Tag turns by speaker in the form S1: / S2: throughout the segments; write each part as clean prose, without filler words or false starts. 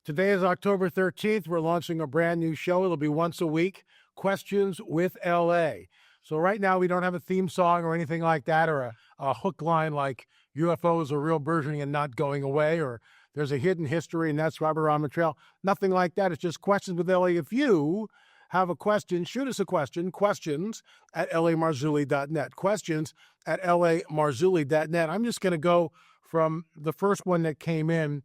S1: Today is October 13th. We're launching a brand new show. It'll be once a week, Questions with LA. So right now we don't have a theme song or anything like that, or a hook line like UFOs are real burgeoning and not going away, or there's a hidden history and that's Robert on the trail. Nothing like that. It's just Questions with LA. If you have a question, shoot us a question, questions@lamarzulli.net, questions@lamarzulli.net. I'm just going to go from the first one that came in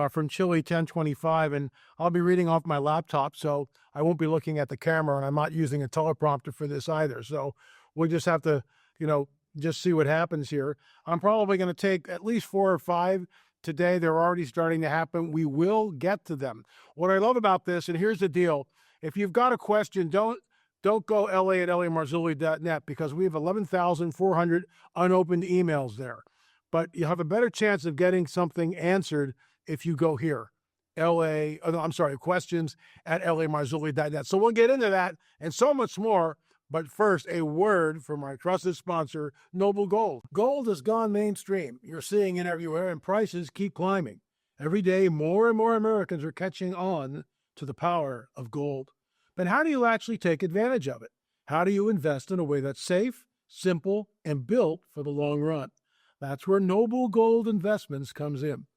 S1: from Chile 1025, and I'll be reading off my laptop, so I won't be looking at the camera, and I'm not using a teleprompter for this either. So we'll just have to, just see what happens here. I'm probably going to take at least 4 or 5 today. They're already starting to happen. We will get to them. What I love about this, and here's the deal, if you've got a question, don't go la@lamarzulli.net, because we have 11,400 unopened emails there. But you have a better chance of getting something answered if you go here, questions@lamarzulli.net. So we'll get into that and so much more. But first, a word from our trusted sponsor, Noble Gold. Gold has gone mainstream. You're seeing it everywhere, and prices keep climbing. Every day, more and more Americans are catching on to the power of gold. But how do you actually take advantage of it? How do you invest in a way that's safe, simple, and built for the long run? That's where Noble Gold Investments comes in.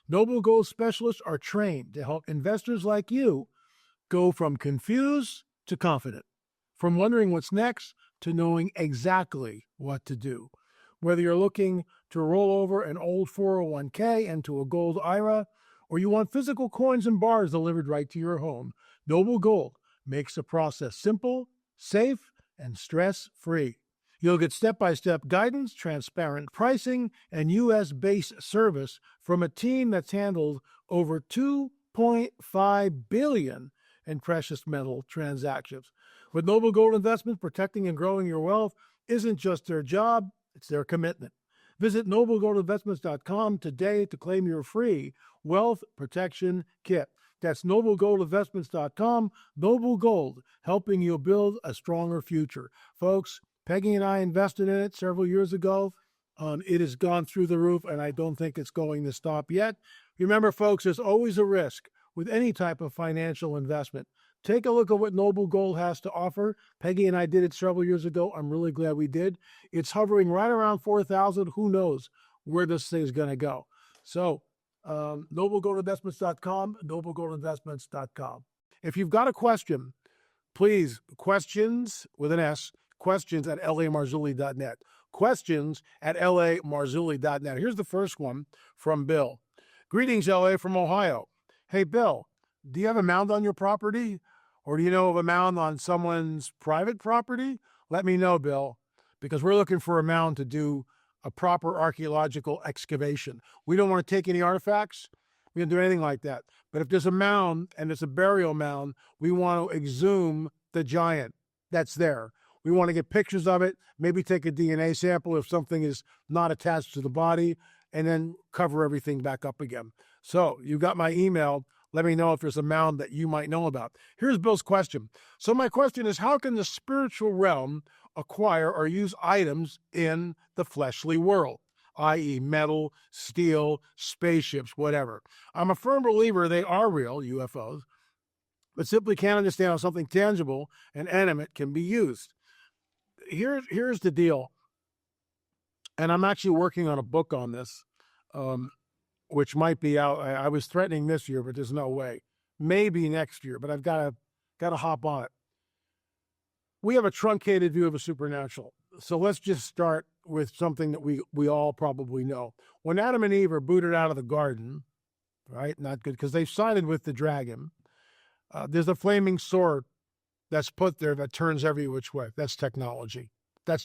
S1: Noble Gold specialists are trained to help investors like you go from confused to confident, from wondering what's next to knowing exactly what to do. Whether you're looking to roll over an old 401k into a gold IRA, or you want physical coins and bars delivered right to your home, Noble Gold makes the process simple, safe, and stress-free. You'll get step-by-step guidance, transparent pricing, and U.S.-based service from a team that's handled over $2.5 billion in precious metal transactions. With Noble Gold Investments, protecting and growing your wealth isn't just their job, it's their commitment. Visit noblegoldinvestments.com today to claim your free wealth protection kit. That's noblegoldinvestments.com. Noble Gold, helping you build a stronger future. Folks, Peggy and I invested in it several years ago. It has gone through the roof, and I don't think it's going to stop yet. Remember, folks, there's always a risk with any type of financial investment. Take a look at what Noble Gold has to offer. Peggy and I did it several years ago. I'm really glad we did. It's hovering right around 4,000. Who knows where this thing is going to go? So, noblegoldinvestments.com, noblegoldinvestments.com. If you've got a question, please, questions with an S, questions@lamarzulli.net. Questions@lamarzulli.net. Here's the first one from Bill. Greetings, LA from Ohio. Hey, Bill, do you have a mound on your property? Or do you know of a mound on someone's private property? Let me know, Bill, because we're looking for a mound to do a proper archaeological excavation. We don't want to take any artifacts. We don't do anything like that. But if there's a mound and it's a burial mound, we want to exhume the giant that's there. We want to get pictures of it, maybe take a DNA sample if something is not attached to the body, and then cover everything back up again. So you got my email. Let me know if there's a mound that you might know about. Here's Bill's question. So my question is, how can the spiritual realm acquire or use items in the fleshly world, i.e. metal, steel, spaceships, whatever? I'm a firm believer they are real, UFOs, but simply can't understand how something tangible and animate can be used. Here's the deal, and I'm actually working on a book on this, which might be out. I was threatening this year, but there's no way. Maybe next year, but I've got to hop on it. We have a truncated view of a supernatural. So let's just start with something that we all probably know. When Adam and Eve are booted out of the garden, right? Not good, because they sided with the dragon. There's a flaming sword that's put there that turns every which way. That's technology. That's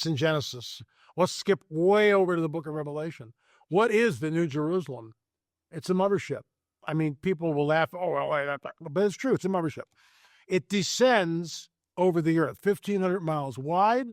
S1: in Genesis. Let's skip way over to the book of Revelation. What is the New Jerusalem? It's a mothership. I mean, people will laugh, but it's true. It's a mothership. It descends over the earth, 1,500 miles wide,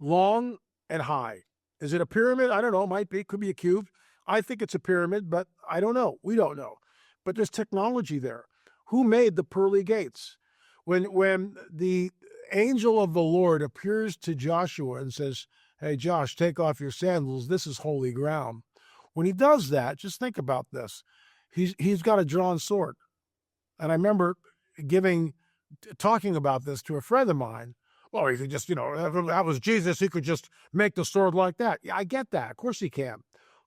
S1: long, and high. Is it a pyramid? I don't know. It might be. Could be a cube. I think it's a pyramid, but I don't know. We don't know. But there's technology there. Who made the pearly gates? When the angel of the Lord appears to Joshua and says, hey, Josh, take off your sandals. This is holy ground. When he does that, just think about this. he's got a drawn sword. And I remember talking about this to a friend of mine. Well, he could just, if that was Jesus, he could just make the sword like that. Yeah, I get that. Of course he can.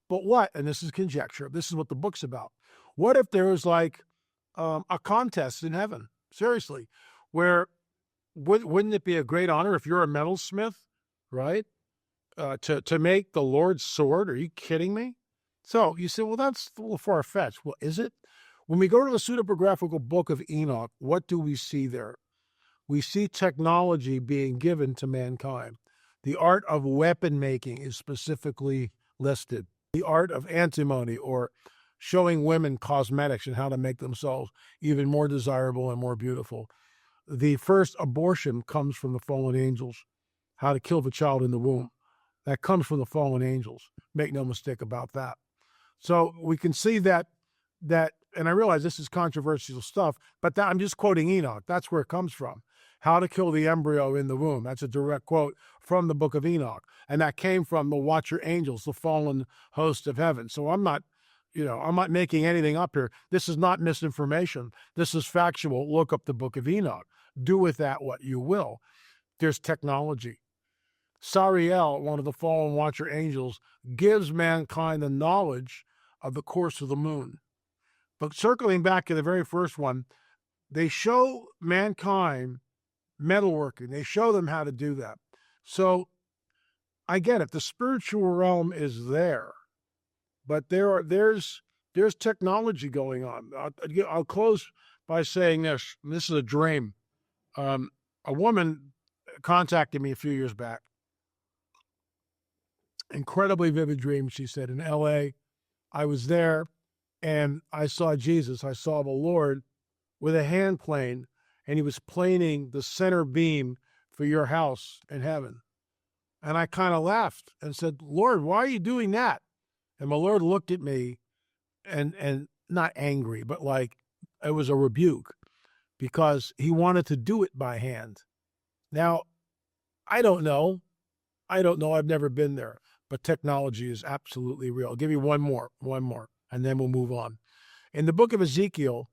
S1: But what, and this is conjecture, this is what the book's about. What if there was like a contest in heaven, seriously, where wouldn't it be a great honor if you're a metalsmith, right? To make the Lord's sword? Are you kidding me? So you say, well, that's a little far-fetched. Well, is it? When we go to the pseudepigraphical book of Enoch, what do we see there? We see technology being given to mankind. The art of weapon making is specifically listed. The art of antimony, or showing women cosmetics and how to make themselves even more desirable and more beautiful. The first abortion comes from the fallen angels. How to kill the child in the womb. That comes from the fallen angels. Make no mistake about that. So we can see that, and I realize this is controversial stuff, but I'm just quoting Enoch. That's where it comes from. How to kill the embryo in the womb. That's a direct quote from the book of Enoch. And that came from the watcher angels, the fallen host of heaven. So I'm not making anything up here. This is not misinformation. This is factual. Look up the book of Enoch. Do with that what you will. There's technology. Sariel, one of the fallen watcher angels, gives mankind the knowledge of the course of the moon. But circling back to the very first one, they show mankind metalworking. They show them how to do that. So I get it. The spiritual realm is there, but there's technology going on. I'll close by saying this. This is a dream. A woman contacted me a few years back. Incredibly vivid dream, she said. In L.A., I was there, and I saw Jesus. I saw the Lord with a hand plane, and he was planing the center beam for your house in heaven. And I kind of laughed and said, Lord, why are you doing that? And my Lord looked at me, and not angry, but like it was a rebuke, because he wanted to do it by hand. Now, I don't know. I've never been there, but technology is absolutely real. I'll give you one more, and then we'll move on. In the book of Ezekiel,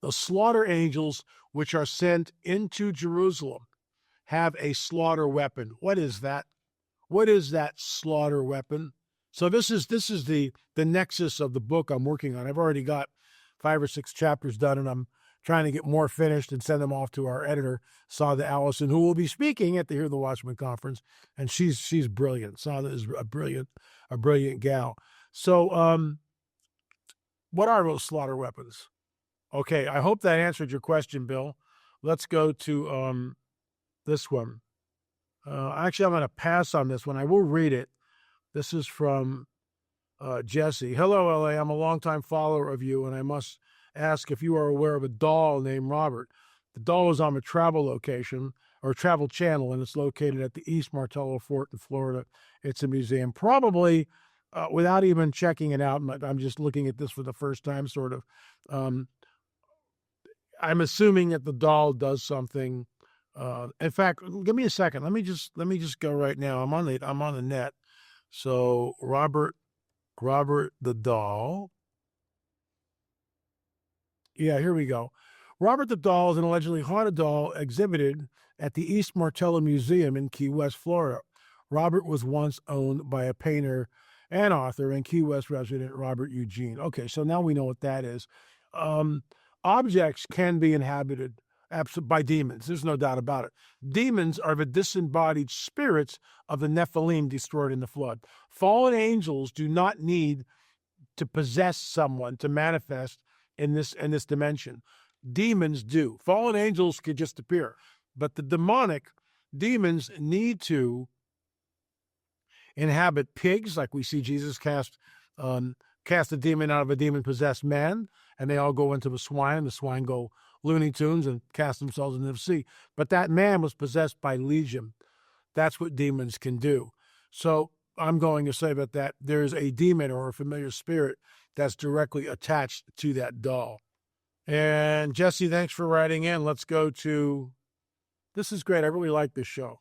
S1: the slaughter angels, which are sent into Jerusalem, have a slaughter weapon. What is that? What is that slaughter weapon? So this is the nexus of the book I'm working on. I've already got 5 or 6 chapters done, and I'm trying to get more finished and send them off to our editor, Sada Allison, who will be speaking at the Hear the Watchman conference, and she's brilliant. Sada is a brilliant gal. So, what are those slaughter weapons? Okay, I hope that answered your question, Bill. Let's go to this one. Actually, I'm going to pass on this one. I will read it. This is from Jesse. Hello, LA. I'm a longtime follower of you, and I must ask if you are aware of a doll named Robert. The doll is on a travel location or travel channel, and it's located at the East Martello Fort in Florida. It's a museum. Probably without even checking it out, I'm just looking at this for the first time, sort of. I'm assuming that the doll does something. In fact, give me a second. Let me just go right now. I'm on the net. So Robert the doll. Yeah, here we go. Robert the doll is an allegedly haunted doll exhibited at the East Martello Museum in Key West, Florida. Robert was once owned by a painter and author and Key West resident Robert Eugene. Okay, so now we know what that is. Objects can be inhabited by demons. There's no doubt about it. Demons are the disembodied spirits of the Nephilim destroyed in the flood. Fallen angels do not need to possess someone to manifest in this dimension. Demons do. Fallen angels could just appear, but the demonic demons need to inhabit pigs, like we see Jesus cast a demon out of a demon-possessed man, and they all go into the swine. The swine go Looney Tunes and cast themselves into the sea. But that man was possessed by legion. That's what demons can do. So I'm going to say that there's a demon or a familiar spirit that's directly attached to that doll. And Jesse, thanks for writing in. Let's go to, this is great. I really like this show.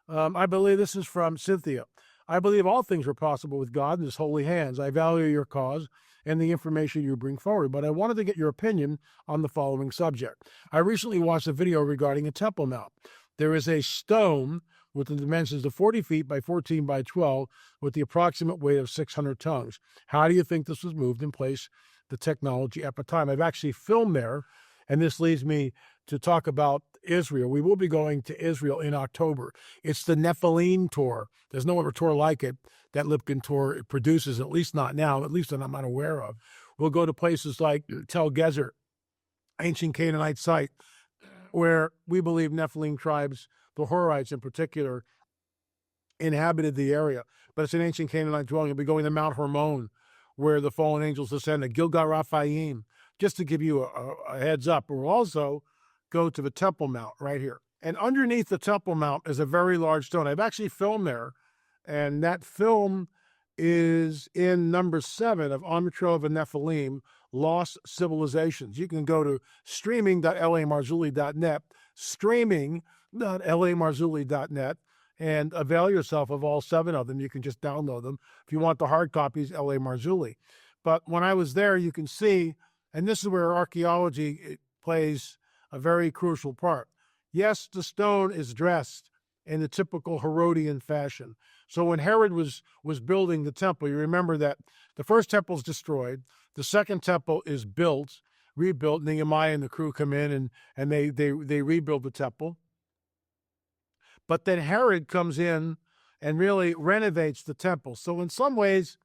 S1: I believe this is from Cynthia. I believe all things are possible with God in his holy hands. I value your cause and the information you bring forward. But I wanted to get your opinion on the following subject. I recently watched a video regarding a Temple Mount. There is a stone with the dimensions of 40 feet by 14 by 12 with the approximate weight of 600 tons. How do you think this was moved in place, the technology at the time? I've actually filmed there, and this leads me to talk about Israel. We will be going to Israel in October. It's the Nephilim tour. There's no other tour like it that Lipkin tour produces, at least not now, at least that I'm not aware of. We'll go to places like Tel Gezer, ancient Canaanite site, where we believe Nephilim tribes, the Horites in particular, inhabited the area. But it's an ancient Canaanite dwelling. We'll be going to Mount Hermon, where the fallen angels descended, Gilgal Raphaim, just to give you a heads up. We'll also go to the Temple Mount right here. And underneath the Temple Mount is a very large stone. I've actually filmed there, and that film is in number 7 of On the Trail of the Nephilim, Lost Civilizations. You can go to streaming.lamarzulli.net, streaming.lamarzulli.net, and avail yourself of all 7 of them. You can just download them. If you want the hard copies, L.A. Marzulli. But when I was there, you can see, and this is where archaeology plays a very crucial part. Yes, the stone is dressed in the typical Herodian fashion. So when Herod was building the temple, you remember that the first temple is destroyed, the second temple is built, rebuilt. Nehemiah and the crew come in and they rebuild the temple. But then Herod comes in and really renovates the temple. So in some ways,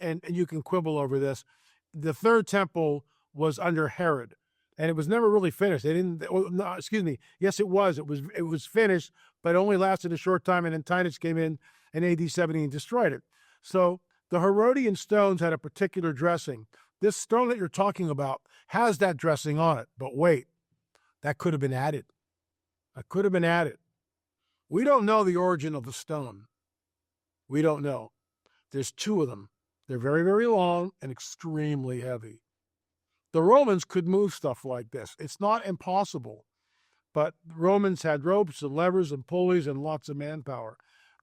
S1: and you can quibble over this, the third temple was under Herod, and it was never really finished. They didn't. No, excuse me. Yes, it was. It was finished, but it only lasted a short time. And then Titus came in AD 70 and destroyed it. So the Herodian stones had a particular dressing. This stone that you're talking about has that dressing on it. But wait, that could have been added. That could have been added. We don't know the origin of the stone. We don't know. There's 2 of them. They're very, very long and extremely heavy. The Romans could move stuff like this. It's not impossible, but the Romans had ropes and levers and pulleys and lots of manpower.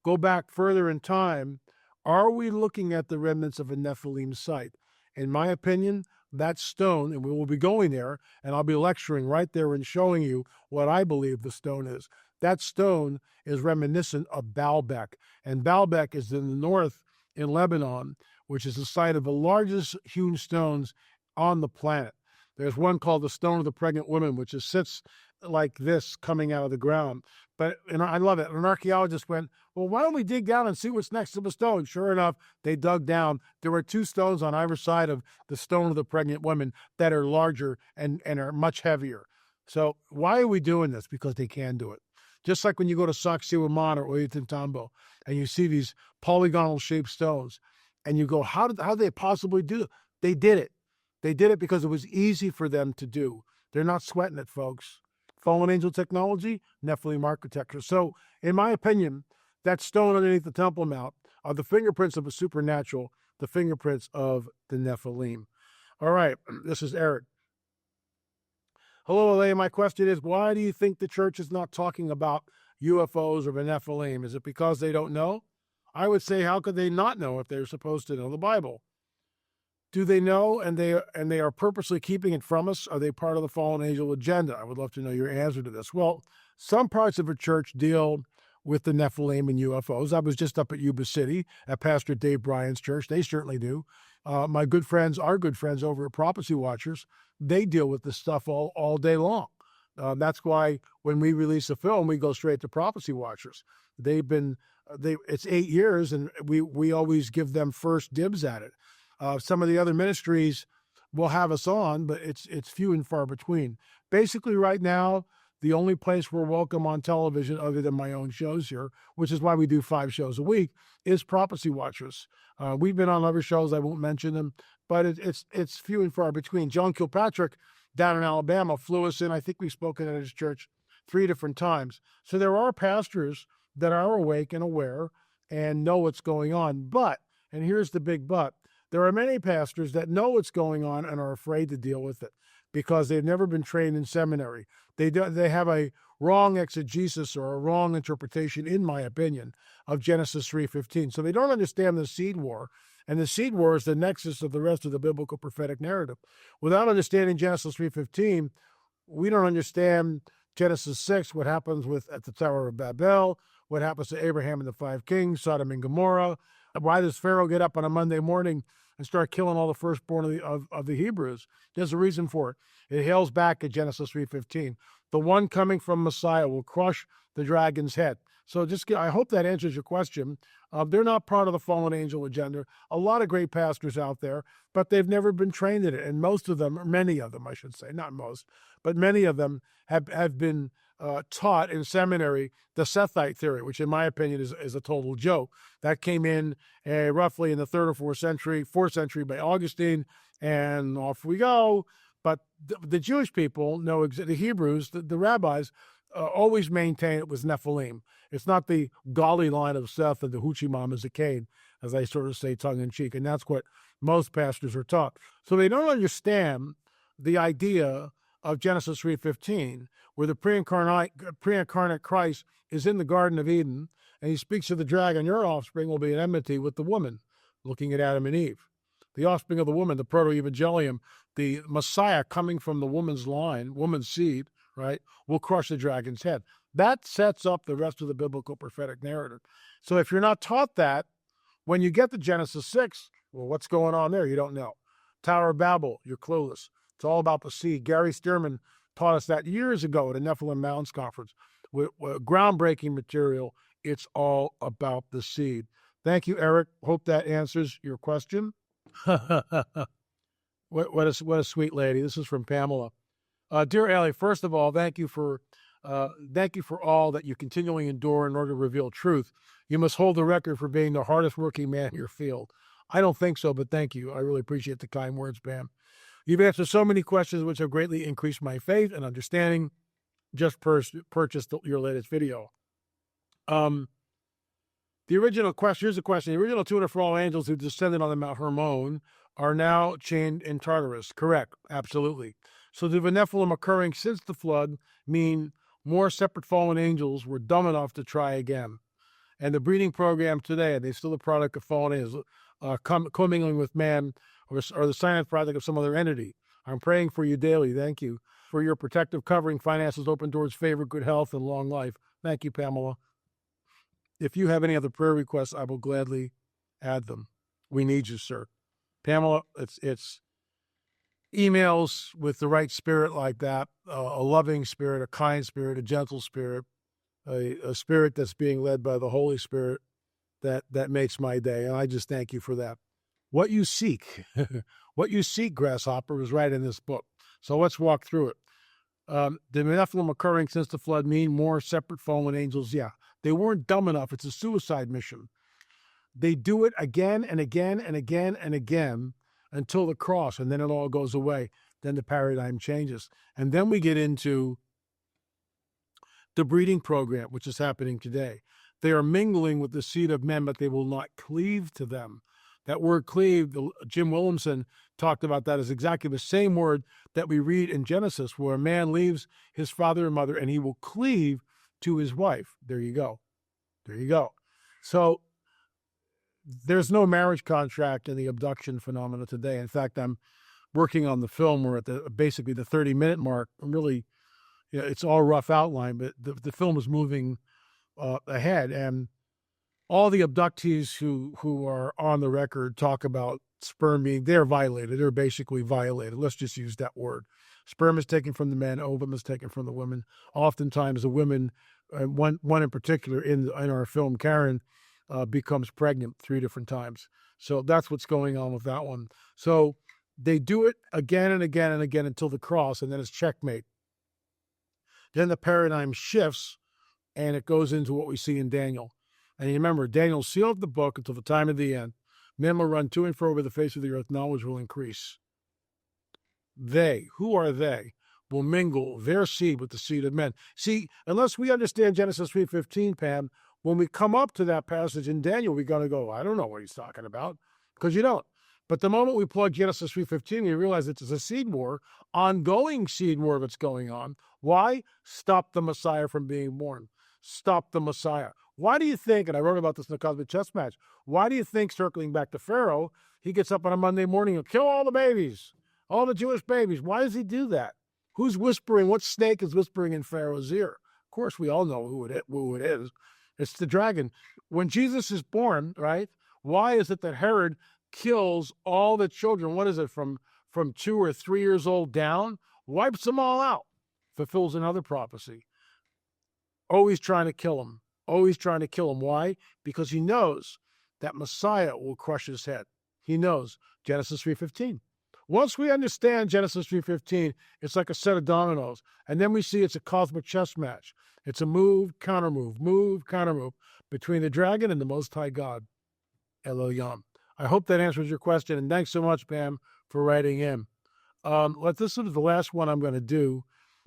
S1: Go back further in time. Are we looking at the remnants of a Nephilim site? In my opinion, that stone, and we will be going there, and I'll be lecturing right there and showing you what I believe the stone is. That stone is reminiscent of Baalbek, and Baalbek is in the north in Lebanon, which is the site of the largest hewn stones on the planet. There's one called the Stone of the Pregnant Woman, which sits like this coming out of the ground. But and I love it. An archaeologist went, well, why don't we dig down and see what's next to the stone? Sure enough, they dug down. There were 2 stones on either side of the Stone of the Pregnant Woman that are larger and are much heavier. So why are we doing this? Because they can do it. Just like when you go to Sacsayhuaman or Ollantaytambo and you see these polygonal shaped stones and you go, how did they possibly do it? They did it. They did it because it was easy for them to do. They're not sweating it, folks. Fallen angel technology, Nephilim architecture. So, in my opinion, that stone underneath the Temple Mount are the fingerprints of a supernatural, the fingerprints of the Nephilim. All right, this is Eric. Hello, LA. My question is, why do you think the church is not talking about UFOs or the Nephilim? Is it because they don't know? I would say, how could they not know if they're supposed to know the Bible? Do they know and they are purposely keeping it from us? Are they part of the fallen angel agenda? I would love to know your answer to this. Well, some parts of the church deal with the Nephilim and UFOs. I was just up at Yuba City at Pastor Dave Bryan's church. They certainly do. My good friends, our good friends over at Prophecy Watchers, they deal with this stuff all day long. That's why when we release a film, we go straight to Prophecy Watchers. It's 8 years, and we always give them first dibs at it. Some of the other ministries will have us on, but it's few and far between. Basically, right now, the only place we're welcome on television, other than my own shows here, which is why we do 5 shows a week, is Prophecy Watchers. We've been on other shows, I won't mention them, but it's few and far between. John Kilpatrick down in Alabama flew us in. I think we've spoken at his church 3 different times. So there are pastors that are awake and aware and know what's going on. But, and here's the big but, there are many pastors that know what's going on and are afraid to deal with it because they've never been trained in seminary. They have a wrong exegesis or a wrong interpretation, in my opinion, of Genesis 3:15. So they don't understand the seed war. And the seed war is the nexus of the rest of the biblical prophetic narrative. Without understanding Genesis 3:15, we don't understand Genesis 6, what happens at the Tower of Babel, what happens to Abraham and the 5 kings, Sodom and Gomorrah. Why does Pharaoh get up on a Monday morning and start killing all the firstborn of the Hebrews? There's a reason for it. It hails back at Genesis 3:15. The one coming from Messiah will crush the dragon's head. So I hope that answers your question. They're not part of the fallen angel agenda. A lot of great pastors out there, but they've never been trained in it. And most of them, or many of them, I should say, not most, but many of them have been taught in seminary the Sethite theory, which in my opinion is a total joke. That came in roughly in the 3rd or 4th century by Augustine, and off we go. But the Jewish people know, the Hebrews, the rabbis, always maintain it was Nephilim. It's not the golly line of Seth and the hoochie mamas of Cain, as I sort of say tongue-in-cheek, and that's what most pastors are taught. So they don't understand the idea of Genesis 3:15, where the pre-incarnate Christ is in the Garden of Eden, and he speaks to the dragon, your offspring will be in enmity with the woman, looking at Adam and Eve. The offspring of the woman, the proto-evangelium, the Messiah coming from the woman's line, woman's seed, right, will crush the dragon's head. That sets up the rest of the biblical prophetic narrative. So if you're not taught that, when you get to Genesis 6, well, what's going on there? You don't know. Tower of Babel, you're clueless. It's all about the seed. Gary Stearman taught us that years ago at a Nephilim Mountains conference with groundbreaking material. It's all about the seed. Thank you, Eric. Hope that answers your question. What a sweet lady. This is from Pamela. Dear Ellie, first of all, thank you for all that you continually endure in order to reveal truth. You must hold the record for being the hardest working man in your field. I don't think so, but thank you. I really appreciate the kind words, Pam. You've answered so many questions which have greatly increased my faith and understanding. Just purchased your latest video. The original question, here's the question. The original 204 angels who descended on the Mount Hermon are now chained in Tartarus. Correct. Absolutely. So the Nephilim occurring since the flood mean more separate fallen angels were dumb enough to try again. And the breeding program today, are they still the product of fallen angels commingling with man, or the silent product of some other entity? I'm praying for you daily. Thank you for your protective covering, finances, open doors, favor, good health, and long life. Thank you, Pamela. If you have any other prayer requests, I will gladly add them. We need you, sir. Pamela, it's emails with the right spirit like that, a loving spirit, a kind spirit, a gentle spirit, a spirit that's being led by the Holy Spirit that makes my day. And I just thank you for that. What you seek, Grasshopper, is right in this book. So let's walk through it. The Nephilim occurring since the flood mean more separate fallen angels. Yeah, they weren't dumb enough. It's a suicide mission. They do it again and again and again and again until the cross, and then it all goes away. Then the paradigm changes. And then we get into the breeding program, which is happening today. They are mingling with the seed of men, but they will not cleave to them. That word cleave, Jim Williamson talked about that as exactly the same word that we read in Genesis, where a man leaves his father and mother and he will cleave to his wife. There you go. There you go. So there's no marriage contract in the abduction phenomena today. In fact, I'm working on the film. We're at basically the 30-minute mark. I'm really, it's all rough outline, but the film is moving ahead. And all the abductees who are on the record talk about sperm being, they're violated. They're basically violated. Let's just use that word. Sperm is taken from the men. Ovum is taken from the women. Oftentimes the women, one in particular in our film, Karen, becomes pregnant 3 different times. So that's what's going on with that one. So they do it again and again and again until the cross, and then it's checkmate. Then the paradigm shifts, and it goes into what we see in Daniel. And you remember, Daniel sealed the book until the time of the end. Men will run to and fro over the face of the earth. Knowledge will increase. They, who are they, will mingle their seed with the seed of men. See, unless we understand Genesis 3:15, Pam, when we come up to that passage in Daniel, we're going to go, I don't know what he's talking about, because you don't. But the moment we plug Genesis 3:15, you realize it's a seed war, ongoing seed war that's going on. Why? Stop the Messiah from being born. Stop the Messiah. Why do you think, and I wrote about this in the Cosmic Chess Match, why do you think, circling back to Pharaoh, he gets up on a Monday morning and kill all the babies, all the Jewish babies? Why does he do that? Who's whispering? What snake is whispering in Pharaoh's ear? Of course, we all know who it is. It's the dragon. When Jesus is born, right, why is it that Herod kills all the children? What is it, from 2 or 3 years old down? Wipes them all out. Fulfills another prophecy. Always trying to kill him. Always trying to kill him. Why? Because he knows that Messiah will crush his head. He knows. Genesis 3:15. Once we understand Genesis 3:15, it's like a set of dominoes. And then we see it's a cosmic chess match. It's a move, counter move between the dragon and the Most High God, Elohim. I hope that answers your question. And thanks so much, Pam, for writing in. This is the last one I'm going to do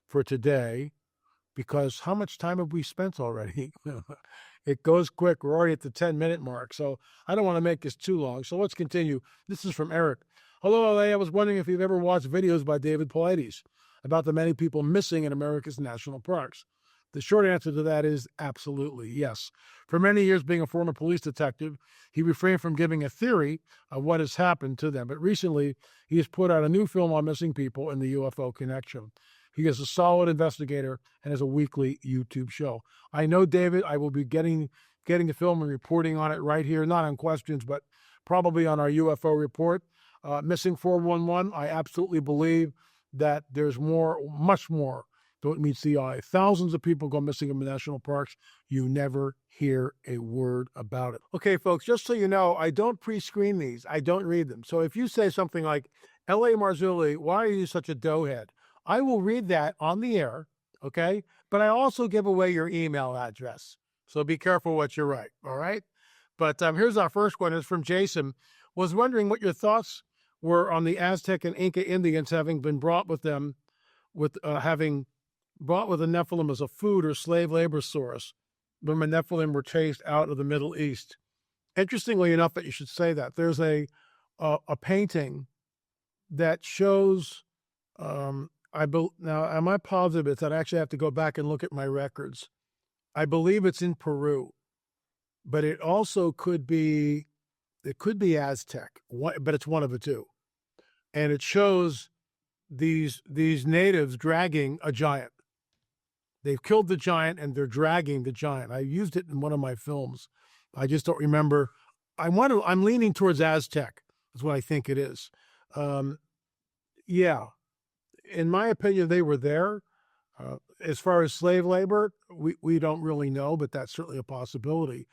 S1: for today, because how much time have we spent already? It goes quick. We're already at the 10-minute mark, so I don't want to make this too long. So let's continue. This is from Eric. Hello, LA. I was wondering if you've ever watched videos by David Paulides about the many people missing in America's national parks. The short answer to that is absolutely yes. For many years, being a former police detective, he refrained from giving a theory of what has happened to them. But recently, he has put out a new film on missing people and the UFO connection. He is a solid investigator and has a weekly YouTube show. I know, David, I will be getting the film and reporting on it right here, not on questions, but probably on our UFO report. Missing 411, I absolutely believe that there's more, much more that meets the eye. Thousands of people go missing in the national parks. You never hear a word about it. Okay, folks, just so you know, I don't pre-screen these. I don't read them. So if you say something like, L.A. Marzulli, why are you such a doughhead? I will read that on the air, okay? But I also give away your email address. So be careful what you write, all right? But here's our first one. It's from Jason. Was wondering what your thoughts were on the Aztec and Inca Indians having been brought with them, having brought with the Nephilim as a food or slave labor source when the Nephilim were chased out of the Middle East. Interestingly enough that you should say that. There's a painting that shows, now am I positive it's that I actually have to go back and look at my records. I believe it's in Peru, but it also could be Aztec, but it's one of the two. And it shows these natives dragging a giant. They've killed the giant and they're dragging the giant. I used it in one of my films. I just don't remember. I'm leaning towards Aztec. That's what I think it is. Yeah. In my opinion, they were there. As far as slave labor, we don't really know, but that's certainly a possibility.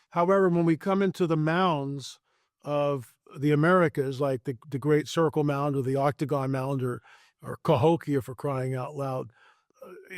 S1: However, when we come into the mounds of the Americas, like the Great Circle Mound or the Octagon Mound or Cahokia, for crying out loud,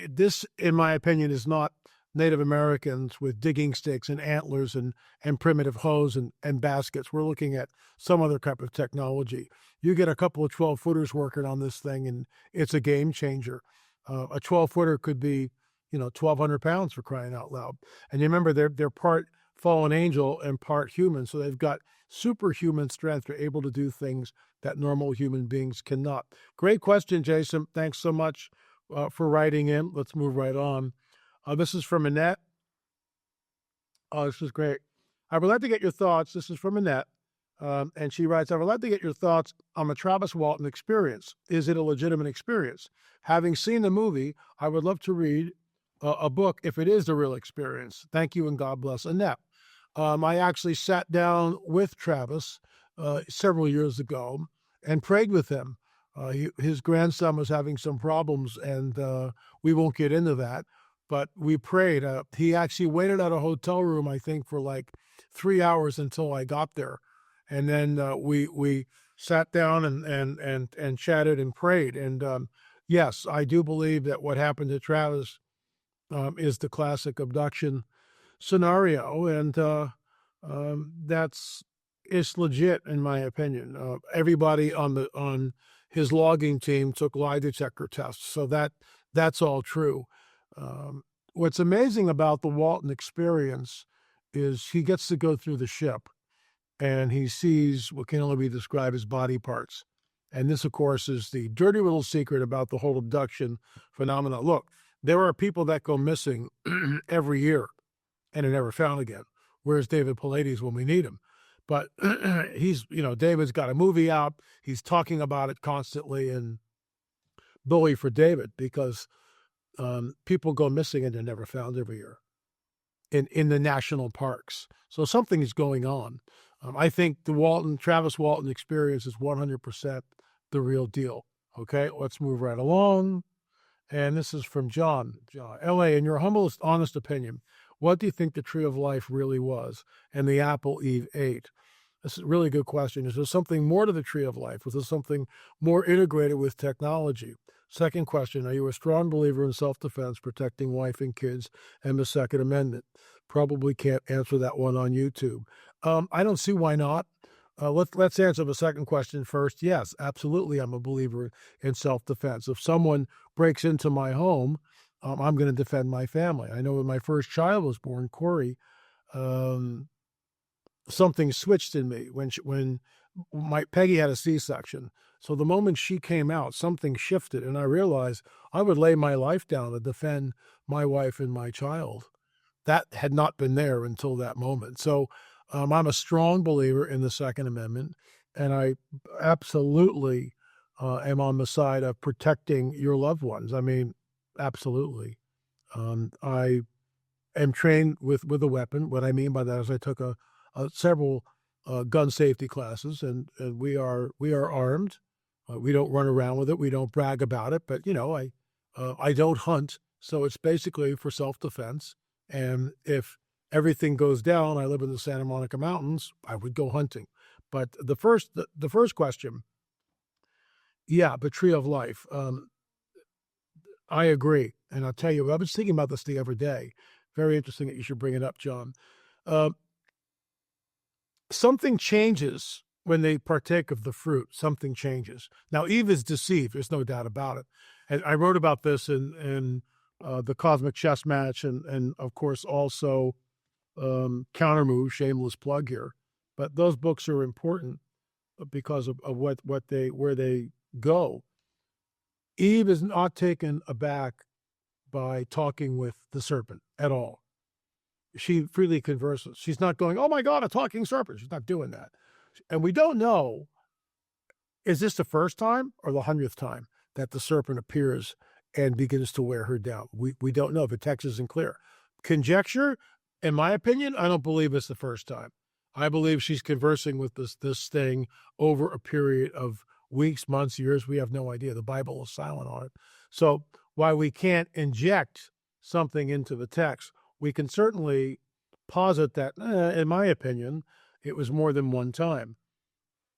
S1: this, in my opinion, is not Native Americans with digging sticks and antlers and primitive hoes and baskets. We're looking at some other type of technology. You get a couple of 12-footers working on this thing, and it's a game changer. A 12-footer could be, 1,200 pounds, for crying out loud. And you remember, they're part fallen angel and part human, so they've got superhuman strength. They're able to do things that normal human beings cannot. Great question, Jason. Thanks so much for writing in. Let's move right on. This is from Annette. Oh, this is great. I would like to get your thoughts. This is from Annette. And she writes, I would like to get your thoughts on the Travis Walton experience. Is it a legitimate experience? Having seen the movie, I would love to read a book if it is the real experience. Thank you and God bless, Annette. I actually sat down with Travis several years ago and prayed with him. His grandson was having some problems, and we won't get into that, but we prayed. He actually waited at a hotel room, I think, for like 3 hours until I got there. And then we sat down and chatted and prayed. And yes, I do believe that what happened to Travis is the classic abduction scenario, and it's legit, in my opinion. Everybody on his logging team took lie detector tests, so that's all true. What's amazing about the Walton experience is he gets to go through the ship, and he sees what can only be described as body parts. And this, of course, is the dirty little secret about the whole abduction phenomena. Look, there are people that go missing every year. and are never found again. Where's David Paulides when we need him? But he's, David's got a movie out. He's talking about it constantly, and bully for David, because people go missing and they're never found every year in the national parks. So something is going on. I think the Travis Walton experience is 100% the real deal. Okay, let's move right along. And this is from John. L.A., in your humblest, honest opinion, what do you think the tree of life really was and the apple Eve ate? This is a really good question. Is there something more to the tree of life? Was there something more integrated with technology? Second question, are you a strong believer in self-defense, protecting wife and kids, and the Second Amendment? Probably can't answer that one on YouTube. I don't see why not. Let's answer the second question first. Yes, absolutely, I'm a believer in self-defense. If someone breaks into my home, I'm going to defend my family. I know when my first child was born, Corey, something switched in me when Peggy had a C-section. So the moment she came out, something shifted, and I realized I would lay my life down to defend my wife and my child. That had not been there until that moment. So I'm a strong believer in the Second Amendment, and I absolutely am on the side of protecting your loved ones. I mean, absolutely. I am trained with a weapon. What I mean by that is I took several gun safety classes, and we are armed. We don't run around with it. We don't brag about it. But I don't hunt, so it's basically for self-defense. And if everything goes down, I live in the Santa Monica Mountains, I would go hunting. But the first question, yeah, the tree of life. I agree, and I'll tell you, I was thinking about this the other day. Very interesting that you should bring it up, John. Something changes when they partake of the fruit. Something changes. Now, Eve is deceived. There's no doubt about it. And I wrote about this in the Cosmic Chess Match, and of course also Countermove, shameless plug here. But those books are important because of where they go. Eve is not taken aback by talking with the serpent at all. She freely converses. She's not going, oh my God, a talking serpent. She's not doing that. And we don't know, is this the first time or the 100th time that the serpent appears and begins to wear her down? We don't know. The text isn't clear. Conjecture, in my opinion, I don't believe it's the first time. I believe she's conversing with this thing over a period of weeks, months, years. We have no idea. The Bible is silent on it. So while we can't inject something into the text, we can certainly posit that, in my opinion, it was more than one time.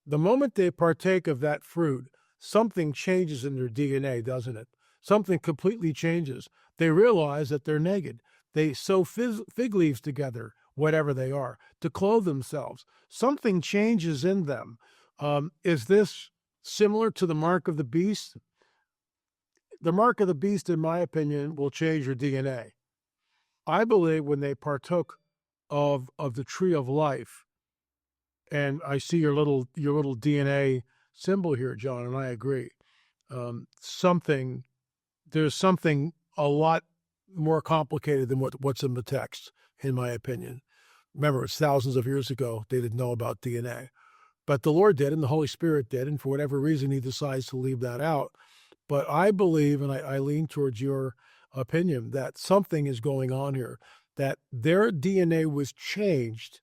S1: The moment they partake of that fruit, something changes in their DNA, doesn't it? Something completely changes. They realize that they're naked. They sew fig leaves together, whatever they are, to clothe themselves. Something changes in them. Is this similar to the mark of the beast? The mark of the beast, in my opinion, will change your DNA. I believe when they partook of the tree of life, and I see your little DNA symbol here, John, and I agree. There's something a lot more complicated than what's in the text, in my opinion. Remember, it's thousands of years ago. They didn't know about DNA. But the Lord did, and the Holy Spirit did, and for whatever reason, he decides to leave that out. But I believe, and I lean towards your opinion, that something is going on here, that their DNA was changed,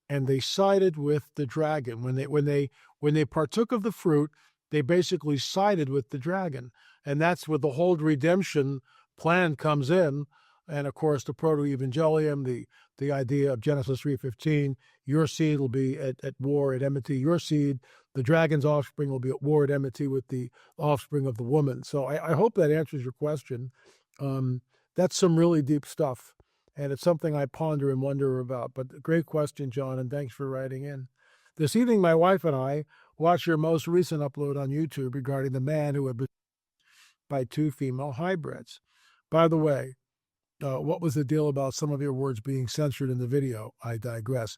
S1: and they sided with the dragon. When they partook of the fruit, they basically sided with the dragon. And that's where the whole redemption plan comes in. And of course, the proto-evangelium, the idea of Genesis 3:15, your seed will be at war, at enmity. Your seed, the dragon's offspring, will be at war, at enmity with the offspring of the woman. So I hope that answers your question. That's some really deep stuff, and it's something I ponder and wonder about. But great question, John, and thanks for writing in. This evening, my wife and I watched your most recent upload on YouTube regarding the man who had been by two female hybrids. By the way, what was the deal about some of your words being censored in the video? I digress.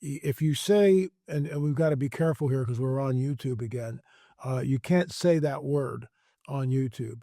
S1: If you say, and we've got to be careful here because we're on YouTube again, you can't say that word on YouTube.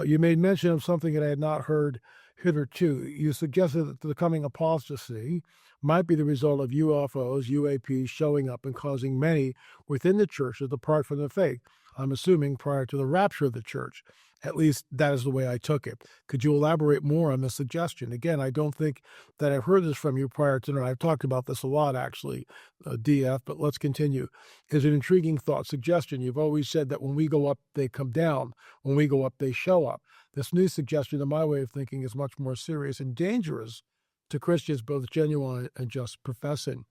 S1: You made mention of something that I had not heard hitherto. You suggested that the coming apostasy might be the result of UFOs, UAPs showing up and causing many within the church to depart from the faith. I'm assuming prior to the rapture of the church. At least that is the way I took it. Could you elaborate more on the suggestion? Again, I don't think that I've heard this from you prior to now. I've talked about this a lot, actually, DF, but let's continue. Is an intriguing thought suggestion. You've always said that when we go up, they come down. When we go up, they show up. This new suggestion, in my way of thinking, is much more serious and dangerous to Christians, both genuine and just professing.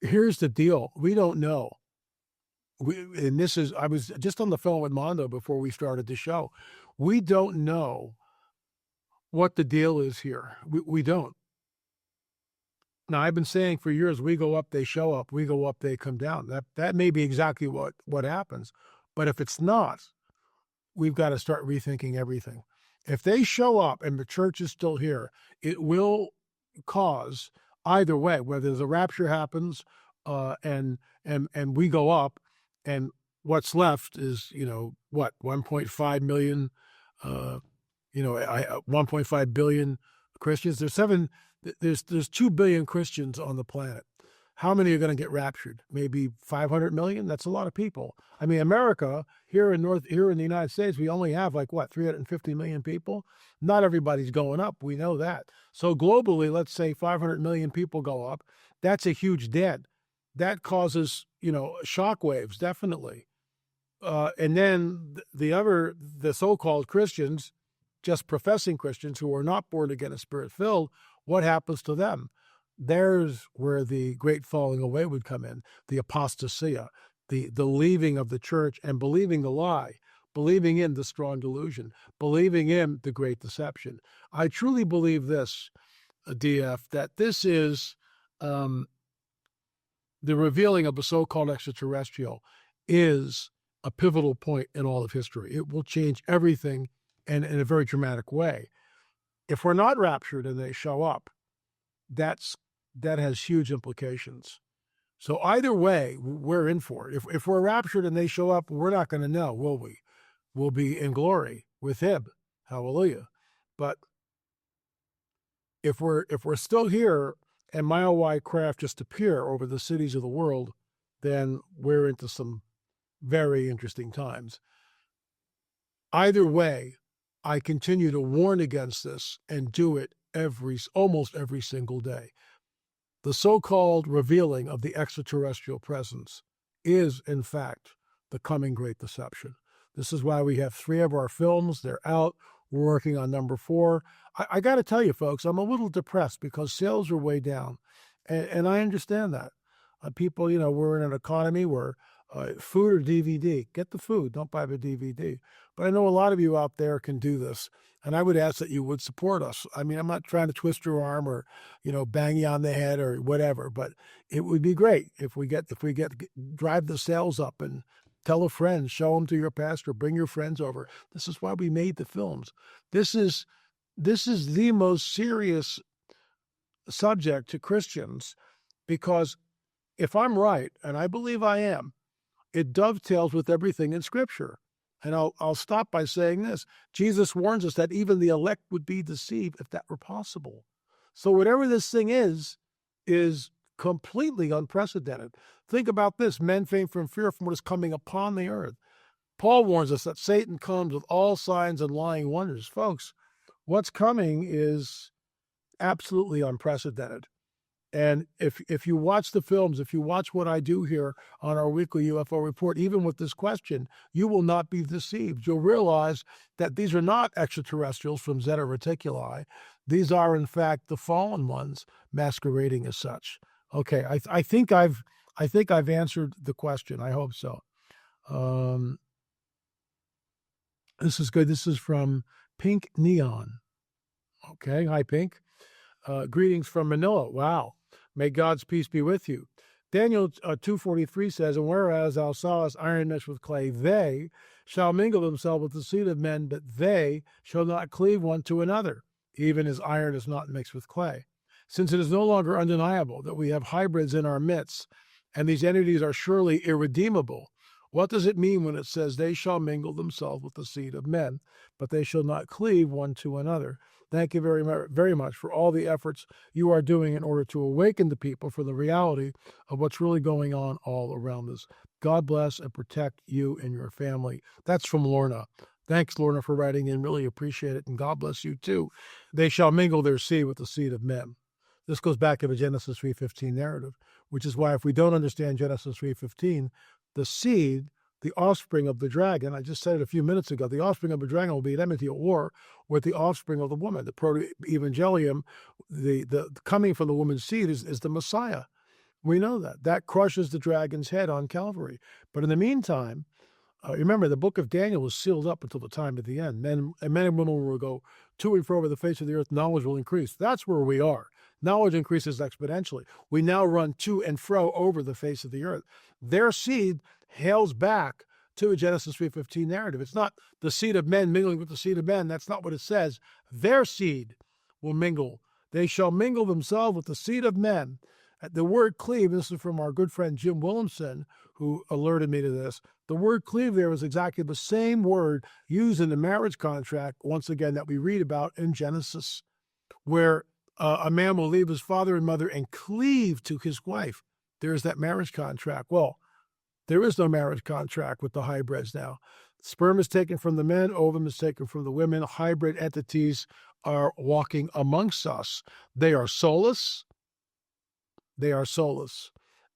S1: Here's the deal. We don't know. I was just on the phone with Mondo before we started the show. We don't know what the deal is here. We don't. Now, I've been saying for years, we go up, they show up. We go up, they come down. That may be exactly what happens. But if it's not, we've got to start rethinking everything. If they show up and the church is still here, it will cause either way, whether the rapture happens and we go up, and what's left is, 1.5 million, 1.5 billion Christians. There's 2 billion Christians on the planet. How many are going to get raptured? Maybe 500 million? That's a lot of people. I mean, America, here in the United States, we only have 350 million people? Not everybody's going up. We know that. So globally, let's say 500 million people go up. That's a huge dead. That causes, shock waves, definitely. And then the so-called Christians, just professing Christians who are not born again and spirit-filled, what happens to them? There's where the great falling away would come in, the apostasia, the leaving of the church and believing the lie, believing in the strong delusion, believing in the great deception. I truly believe this, DF, that this is the revealing of the so-called extraterrestrial is a pivotal point in all of history. It will change everything and in a very dramatic way. If we're not raptured and they show up, that has huge implications. So either way, we're in for it. If we're raptured and they show up, we're not going to know, will we? We'll be in glory with him. Hallelujah. But if we're still here and mile-wide craft just appear over the cities of the world, then we're into some very interesting times. Either way, I continue to warn against this and do it almost every single day. The so-called revealing of the extraterrestrial presence is, in fact, the coming great deception. This is why we have 3 of our films. They're out. We're working on number 4. I got to tell you, folks, I'm a little depressed because sales are way down. And I understand that. People, we're in an economy where food or DVD, get the food, don't buy the DVD. But I know a lot of you out there can do this. And I would ask that you would support us. I mean, I'm not trying to twist your arm or, bang you on the head or whatever, but it would be great if we drive the sales up and tell a friend, show them to your pastor, bring your friends over. This is why we made the films. This is the most serious subject to Christians, because if I'm right, and I believe I am, it dovetails with everything in Scripture. And I'll stop by saying this. Jesus warns us that even the elect would be deceived if that were possible. So whatever this thing is completely unprecedented. Think about this. Men faint from fear from what is coming upon the earth. Paul warns us that Satan comes with all signs and lying wonders. Folks, what's coming is absolutely unprecedented. And if you watch the films, if you watch what I do here on our weekly UFO report, even with this question, you will not be deceived. You'll realize that these are not extraterrestrials from Zeta Reticuli. These are, in fact, the fallen ones masquerading as such. Okay, I think I've answered the question. I hope so. This is good. This is from Pink Neon. Okay, hi, Pink. Greetings from Manila. Wow. May God's peace be with you. Daniel 2:43 says, and whereas thou sawest iron mixed with clay, they shall mingle themselves with the seed of men, but they shall not cleave one to another, even as iron is not mixed with clay. Since it is no longer undeniable that we have hybrids in our midst, and these entities are surely irredeemable, what does it mean when it says they shall mingle themselves with the seed of men, but they shall not cleave one to another? Thank you very much for all the efforts you are doing in order to awaken the people for the reality of what's really going on all around us. God bless and protect you and your family. That's from Lorna. Thanks, Lorna, for writing in. Really appreciate it. And God bless you too. They shall mingle their seed with the seed of men. This goes back to the Genesis 3:15 narrative, which is why if we don't understand Genesis 3:15, the seed, the offspring of the dragon, I just said it a few minutes ago, the offspring of the dragon will be at enmity at war with the offspring of the woman. The proto-evangelium, the coming from the woman's seed is the Messiah. We know that. That crushes the dragon's head on Calvary. But in the meantime, remember, the book of Daniel was sealed up until the time of the end. Men and women will go to and fro over the face of the earth. Knowledge will increase. That's where we are. Knowledge increases exponentially. We now run to and fro over the face of the earth. Their seed hails back to a Genesis 3:15 narrative. It's not the seed of men mingling with the seed of men. That's not what it says. Their seed will mingle. They shall mingle themselves with the seed of men. The word cleave, this is from our good friend Jim Williamson, who alerted me to this. The word cleave there is exactly the same word used in the marriage contract, once again, that we read about in Genesis, where a man will leave his father and mother and cleave to his wife. There's that marriage contract. Well, there is no marriage contract with the hybrids now. Sperm is taken from the men, ovum is taken from the women. Hybrid entities are walking amongst us. They are soulless. They are soulless.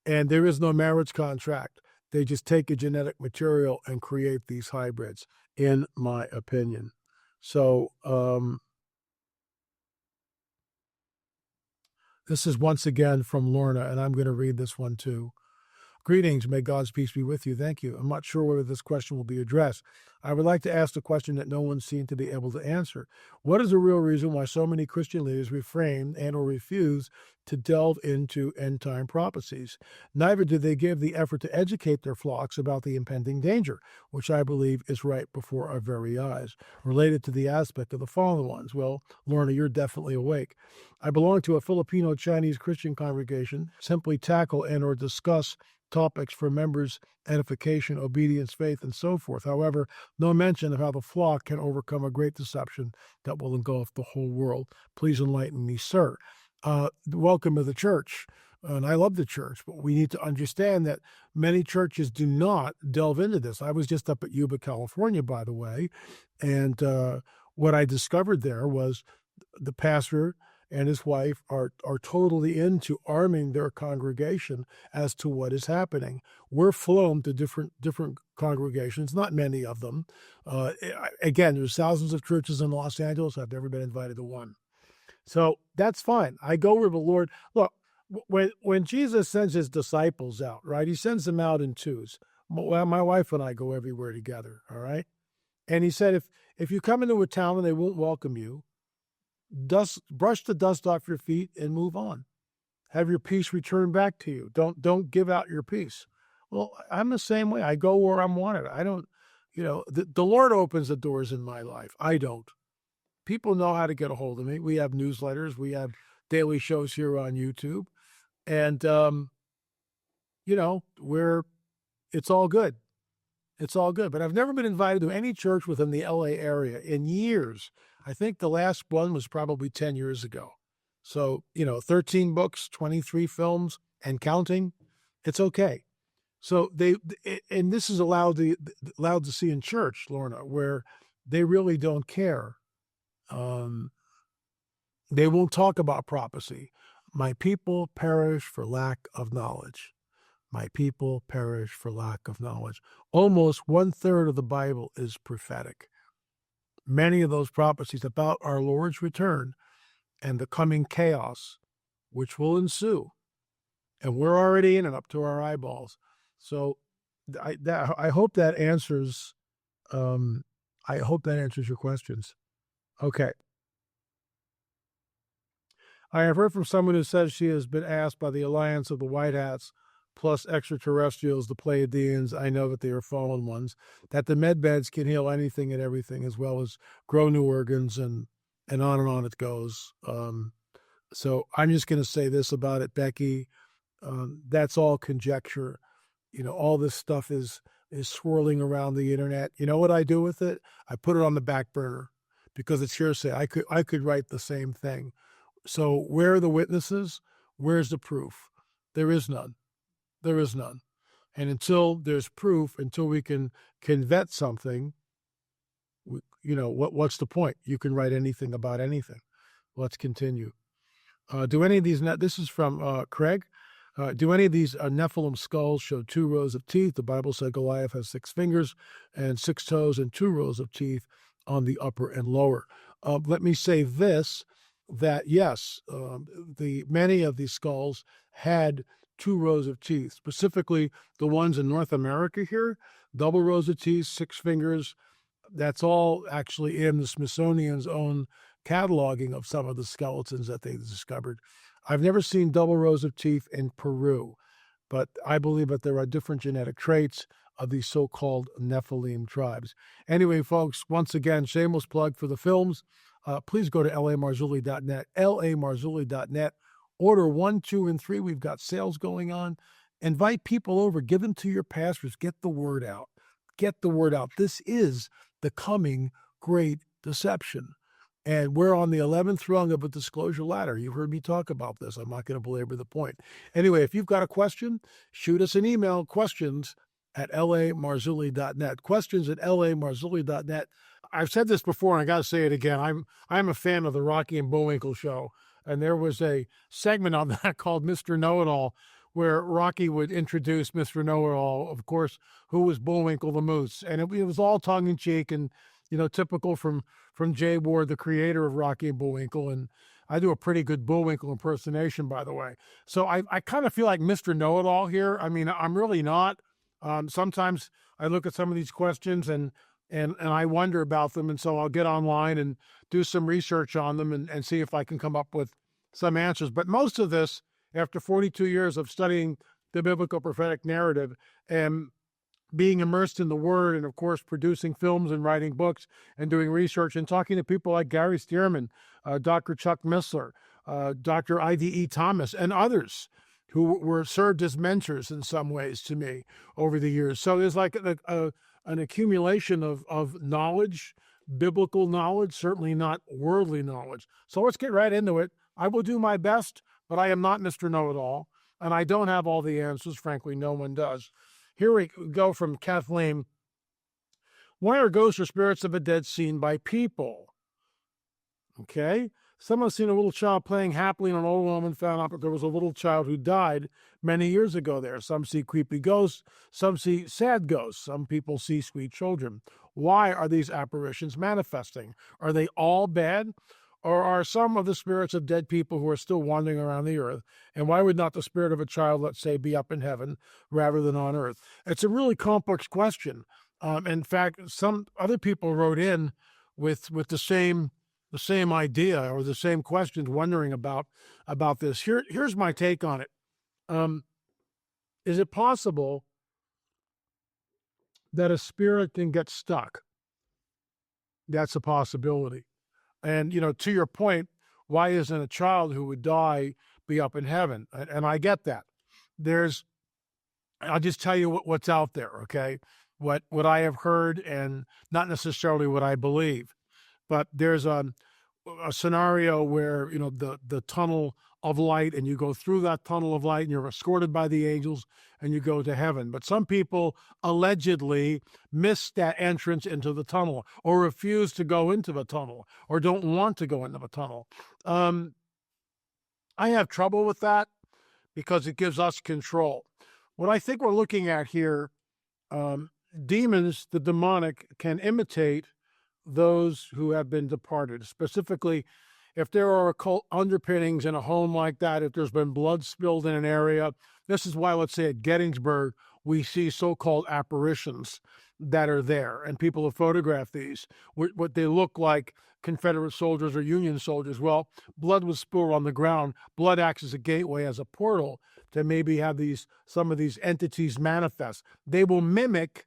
S1: And there is no marriage contract. They just take a genetic material and create these hybrids, in my opinion. So, this is once again from Lorna, and I'm going to read this one too. Greetings, may God's peace be with you. Thank you. I'm not sure whether this question will be addressed. I would like to ask the question that no one seemed to be able to answer. What is the real reason why so many Christian leaders refrain and or refuse to delve into end-time prophecies? Neither do they give the effort to educate their flocks about the impending danger, which I believe is right before our very eyes, related to the aspect of the fallen ones. Well, Lorna, you're definitely awake. I belong to a Filipino-Chinese Christian congregation, simply tackle and or discuss topics for members' edification, obedience, faith, and so forth. However, no mention of how the flock can overcome a great deception that will engulf the whole world. Please enlighten me, sir. Welcome to the church. And I love the church, but we need to understand that many churches do not delve into this. I was just up at Yuba, California, by the way, and what I discovered there was the pastor and his wife are totally into arming their congregation as to what is happening. We're flown to different congregations, not many of them. Again, there's thousands of churches in Los Angeles. I've never been invited to one. So that's fine. I go where the Lord, look, when Jesus sends his disciples out, right, he sends them out in twos. Well, my wife and I go everywhere together, all right? And he said, if you come into a town and they won't welcome you, brush the dust off your feet and move on. Have your peace returned back to you. Don't give out your peace. Well, I'm the same way. I go where I'm wanted. I don't, the Lord opens the doors in my life. I don't. People know how to get a hold of me. We have newsletters. We have daily shows here on YouTube. And, it's all good. It's all good. But I've never been invited to any church within the LA area in years. I think the last one was probably 10 years ago. So, 13 books, 23 films, and counting. It's okay. So and this is allowed to see in church, Lorna, where they really don't care. They won't talk about prophecy. My people perish for lack of knowledge. My people perish for lack of knowledge. Almost 1/3 of the Bible is prophetic. Many of those prophecies about our Lord's return and the coming chaos, which will ensue. And we're already in it up to our eyeballs. So I hope that answers, your questions. Okay. I have heard from someone who says she has been asked by the alliance of the White Hats plus extraterrestrials, the Pleiadians, I know that they are fallen ones, that the med beds can heal anything and everything, as well as grow new organs, and on it goes. So I'm just going to say this about it, Becky. That's all conjecture. All this stuff is swirling around the internet. You know what I do with it? I put it on the back burner, because it's hearsay. I could write the same thing. So where are the witnesses? Where's the proof? There is none. There is none. And until there's proof, until we can vet something, what's the point? You can write anything about anything. Let's continue. Do any of these, this is from Craig, do any of these Nephilim skulls show 2 rows of teeth? The Bible said Goliath has 6 fingers and 6 toes and 2 rows of teeth on the upper and lower. Let me say this, that yes, many of these skulls had 2 rows of teeth, specifically the ones in North America here, double rows of teeth, 6 fingers. That's all actually in the Smithsonian's own cataloging of some of the skeletons that they discovered. I've never seen double rows of teeth in Peru, but I believe that there are different genetic traits of these so-called Nephilim tribes. Anyway, folks, once again, shameless plug for the films. Please go to lamarzulli.net, lamarzulli.net. Order 1, 2, and 3. We've got sales going on. Invite people over. Give them to your pastors. Get the word out. Get the word out. This is the coming great deception. And we're on the 11th rung of a disclosure ladder. You've heard me talk about this. I'm not going to belabor the point. Anyway, if you've got a question, shoot us an email, questions@lamarzulli.net. Questions@lamarzulli.net. I've said this before, and I got to say it again. I'm a fan of the Rocky and Bullwinkle show, and there was a segment on that called Mr. Know-It-All, where Rocky would introduce Mr. Know-It-All, of course, who was Bullwinkle the Moose. And it was all tongue-in-cheek and, typical from Jay Ward, the creator of Rocky and Bullwinkle. And I do a pretty good Bullwinkle impersonation, by the way. So I kind of feel like Mr. Know-It-All here. I mean, I'm really not. Sometimes I look at some of these questions and I wonder about them. And so I'll get online and do some research on them and see if I can come up with some answers. But most of this, after 42 years of studying the biblical prophetic narrative and being immersed in the Word, and of course producing films and writing books and doing research and talking to people like Gary Stearman, Dr. Chuck Missler, Dr. I.D.E. Thomas, and others who were served as mentors in some ways to me over the years. So there's like an accumulation of knowledge, biblical knowledge, certainly not worldly knowledge. So let's get right into it. I will do my best, but I am not Mr. Know-It-All, and I don't have all the answers. Frankly, no one does. Here we go from Kathleen. Why are ghosts or spirits of the dead seen by people? Okay. Someone's seen a little child playing happily, and an old woman found out that there was a little child who died many years ago there. Some see creepy ghosts. Some see sad ghosts. Some people see sweet children. Why are these apparitions manifesting? Are they all bad? Or are some of the spirits of dead people who are still wandering around the earth? And why would not the spirit of a child, let's say, be up in heaven rather than on earth? It's a really complex question. In fact, some other people wrote in with the same idea or the same questions, wondering about this. Here's my take on it. Is it possible that a spirit can get stuck? That's a possibility. And, to your point, why isn't a child who would die be up in heaven? And I get that. I'll just tell you what's out there, okay? What I have heard, and not necessarily what I believe. But there's a scenario where, the tunnel of light, and you go through that tunnel of light and you're escorted by the angels and you go to heaven. But some people allegedly miss that entrance into the tunnel, or refuse to go into the tunnel, or don't want to go into the tunnel. I have trouble with that because it gives us control. What I think we're looking at here, demons, the demonic, can imitate those who have been departed. Specifically, if there are occult underpinnings in a home like that, if there's been blood spilled in an area, this is why, let's say at Gettysburg, we see so-called apparitions that are there, and people have photographed these, what they look like Confederate soldiers or Union soldiers. Well, blood was spilled on the ground. Blood acts as a gateway, as a portal to maybe have some of these entities manifest. They will mimic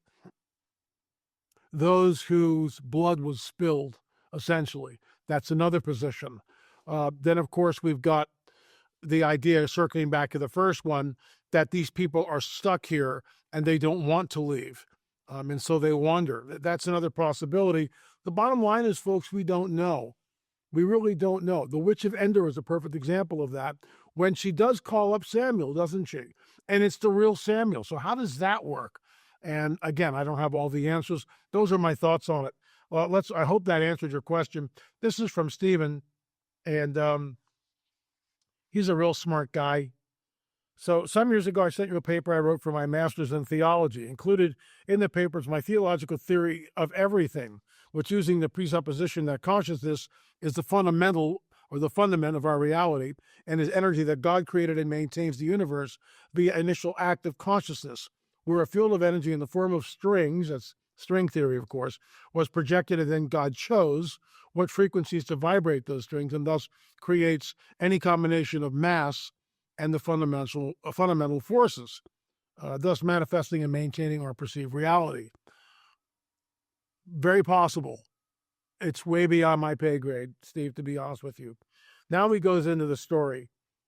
S1: those whose blood was spilled, essentially. That's another position. Then, of course, we've got the idea, circling back to the first one, that these people are stuck here and they don't want to leave. And so they wander. That's another possibility. The bottom line is, folks, we don't know. We really don't know. The Witch of Endor is a perfect example of that, when she does call up Samuel, doesn't she? And it's the real Samuel. So how does that work? And again, I don't have all the answers. Those are my thoughts on it. Well, I hope that answered your question. This is from Stephen, and he's a real smart guy. So some years ago, I sent you a paper I wrote for my master's in theology. Included in the paper is my theological theory of everything, which, using the presupposition that consciousness is the fundamental or the fundament of our reality and is energy that God created and maintains the universe via initial act of consciousness, where a field of energy in the form of strings, that's string theory, of course, was projected, and then God chose what frequencies to vibrate those strings, and thus creates any combination of mass and the fundamental forces, thus manifesting and maintaining our perceived reality. Very possible. It's way beyond my pay grade, Steve, to be honest with you. Now he goes into the story.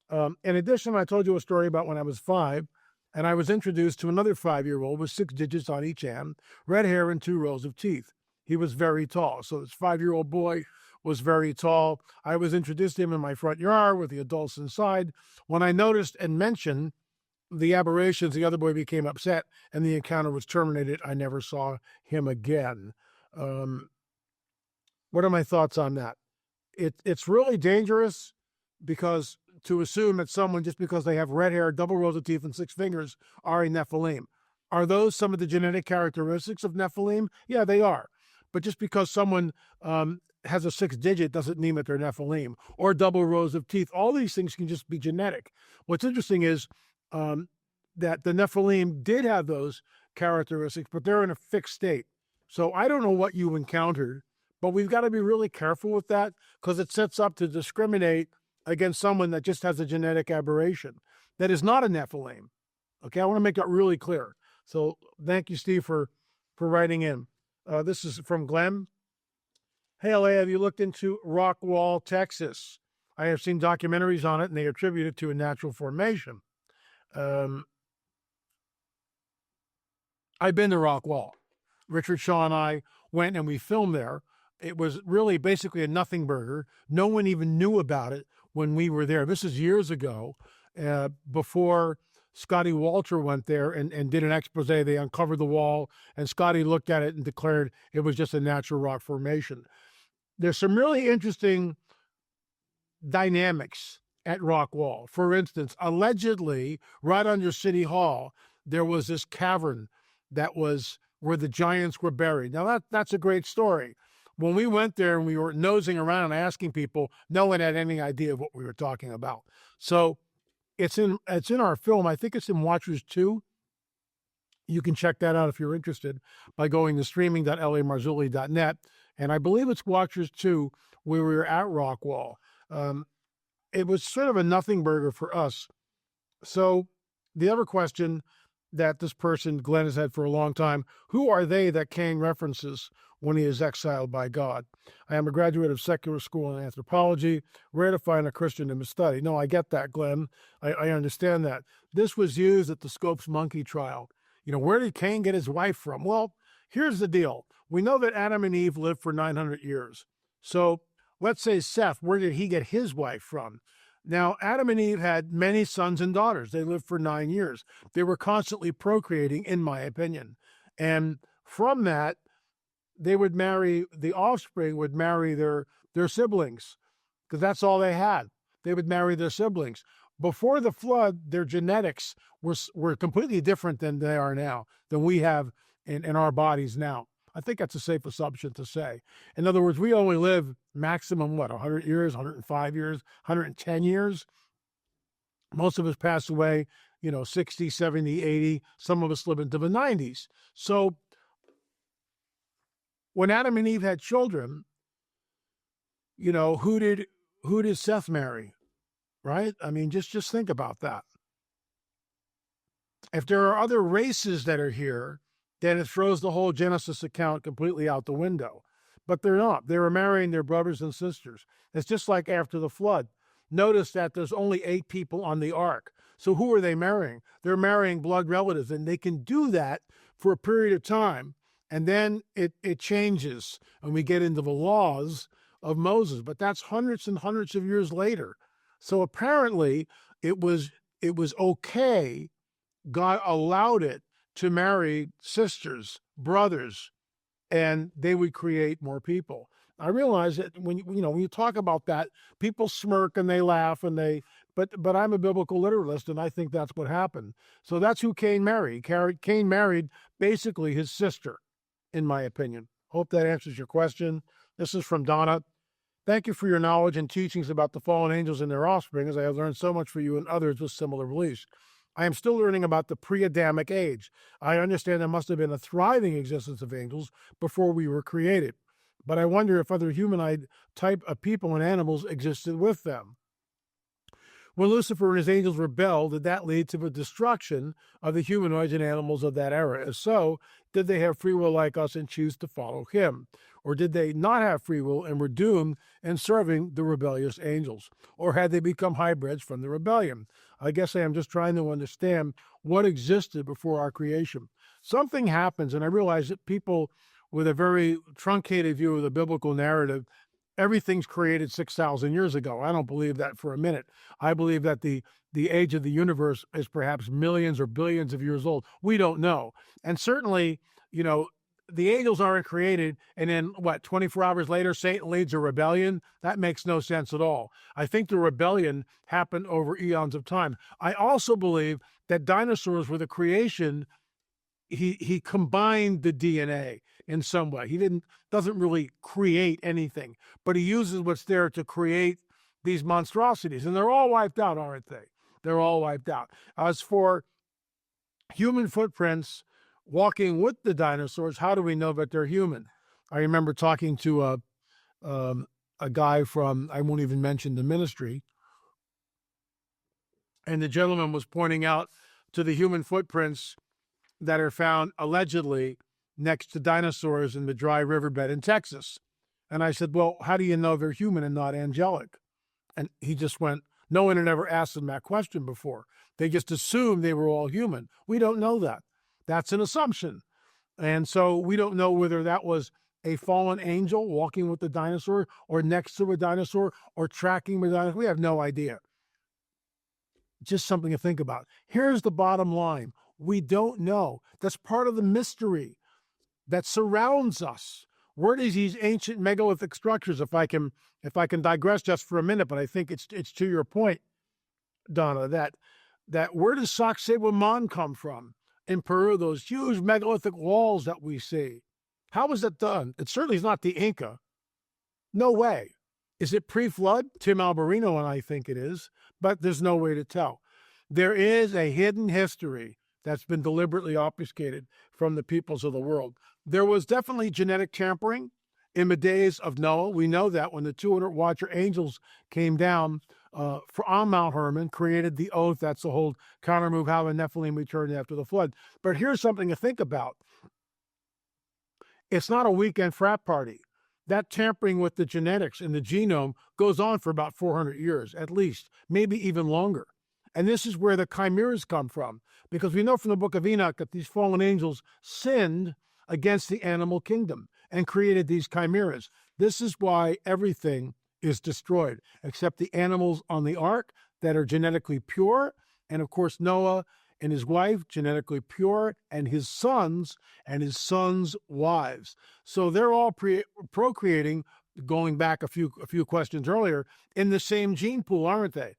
S1: In addition, I told you a story about when I was 5, and I was introduced to another 5-year-old with 6 digits on each hand, red hair, and 2 rows of teeth. He was very tall. So this 5-year-old boy was very tall. I was introduced to him in my front yard with the adults inside. When I noticed and mentioned the aberrations, the other boy became upset, and the encounter was terminated. I never saw him again. What are my thoughts on that? It's really dangerous, because to assume that someone, just because they have red hair, double rows of teeth, and 6 fingers, are a Nephilim. Are those some of the genetic characteristics of Nephilim? Yeah, they are. But just because someone has a 6 digit doesn't mean that they're Nephilim, or double rows of teeth. All these things can just be genetic. What's interesting is that the Nephilim did have those characteristics, but they're in a fixed state. So I don't know what you encountered, but we've got to be really careful with that, because it sets up to discriminate against someone that just has a genetic aberration that is not a Nephilim. Okay, I want to make that really clear. So thank you, Steve, for writing in. This is from Glenn. Hey, LA, have you looked into Rockwall, Texas? I have seen documentaries on it, and they attribute it to a natural formation. I've been to Rockwall. Richard Shaw and I went, and we filmed there. It was really basically a nothing burger. No one even knew about it when we were there. This is years ago, before Scotty Walter went there and did an expose. They uncovered the wall, and Scotty looked at it and declared it was just a natural rock formation. There's some really interesting dynamics at Rockwall. For instance, allegedly, right under City Hall, there was this cavern that was where the giants were buried. Now, that's a great story. When we went there and we were nosing around and asking people, no one had any idea of what we were talking about. So it's in our film. I think it's in Watchers 2. You can check that out if you're interested by going to streaming.lamarzulli.net. And I believe it's Watchers 2 where we were at Rockwall. It was sort of a nothing burger for us. So the other question that this person, Glenn, has had for a long time, who are they that Cain references when he is exiled by God? I am a graduate of secular school in anthropology, rare to find a Christian in the study. No, I get that, Glenn. I understand that. This was used at the Scopes monkey trial. Where did Cain get his wife from? Well, here's the deal. We know that Adam and Eve lived for 900 years. So let's say Seth, where did he get his wife from? Now, Adam and Eve had many sons and daughters. They lived for 9 years. They were constantly procreating, in my opinion. And from that, they would marry, the offspring would marry their siblings, because that's all they had. They would marry their siblings. Before the flood, their genetics were completely different than they are now, than we have in our bodies now. I think that's a safe assumption to say. In other words, we only live maximum, 100 years, 105 years, 110 years. Most of us pass away, 60, 70, 80. Some of us live into the 90s. So when Adam and Eve had children, who did Seth marry? Right? I mean, just think about that. If there are other races that are here, then it throws the whole Genesis account completely out the window. But they're not. They were marrying their brothers and sisters. It's just like after the flood. Notice that there's only 8 people on the ark. So who are they marrying? They're marrying blood relatives, and they can do that for a period of time, and then it changes, and we get into the laws of Moses. But that's hundreds and hundreds of years later. So apparently it was okay. God allowed it to marry sisters, brothers, and they would create more people. I realize that when you talk about that, people smirk and they laugh but I'm a biblical literalist, and I think that's what happened. So that's who Cain married. Cain married basically his sister, in my opinion. Hope that answers your question. This is from Donna. Thank you for your knowledge and teachings about the fallen angels and their offspring, as I have learned so much from you and others with similar beliefs. I am still learning about the pre-Adamic age. I understand there must have been a thriving existence of angels before we were created, but I wonder if other humanoid type of people and animals existed with them. When Lucifer and his angels rebelled, did that lead to the destruction of the humanoids and animals of that era? If so, did they have free will like us and choose to follow him? Or did they not have free will and were doomed in serving the rebellious angels? Or had they become hybrids from the rebellion? I guess I am just trying to understand what existed before our creation. Something happens, and I realize that people with a very truncated view of the biblical narrative, everything's created 6,000 years ago. I don't believe that for a minute. I believe that the age of the universe is perhaps millions or billions of years old. We don't know. And certainly, the angels aren't created, and then 24 hours later, Satan leads a rebellion? That makes no sense at all. I think the rebellion happened over eons of time. I also believe that dinosaurs were the creation. He combined the DNA in some way. He doesn't really create anything, but he uses what's there to create these monstrosities, and they're all wiped out, aren't they? They're all wiped out. As for human footprints walking with the dinosaurs, how do we know that they're human? I remember talking to a guy from, I won't even mention the ministry, and the gentleman was pointing out to the human footprints that are found allegedly next to dinosaurs in the dry riverbed in Texas. And I said, well, how do you know they're human and not angelic? And he just went, no one had ever asked him that question before. They just assumed they were all human. We don't know that. That's an assumption. And so we don't know whether that was a fallen angel walking with the dinosaur or next to a dinosaur or tracking the dinosaur. We have no idea. Just something to think about. Here's the bottom line. We don't know. That's part of the mystery that surrounds us. Where do these ancient megalithic structures, if I can digress just for a minute, but I think it's to your point, Donna, that where does Sacsayhuaman come from in Peru, those huge megalithic walls that we see? How was that done? It certainly is not the Inca. No way. Is it pre-flood? Tim Alberino and I think it is, but there's no way to tell. There is a hidden history that's been deliberately obfuscated from the peoples of the world. There was definitely genetic tampering in the days of Noah. We know that when the 200 Watcher angels came down on Mount Hermon, created the oath. That's the whole counter move, how the Nephilim returned after the flood. But here's something to think about. It's not a weekend frat party. That tampering with the genetics and the genome goes on for about 400 years, at least, maybe even longer. And this is where the chimeras come from, because we know from the book of Enoch that these fallen angels sinned against the animal kingdom and created these chimeras. This is why everything is destroyed, except the animals on the ark that are genetically pure, and of course Noah and his wife, genetically pure, and his sons wives. So they're all procreating, going back a few questions earlier, in the same gene pool, aren't they?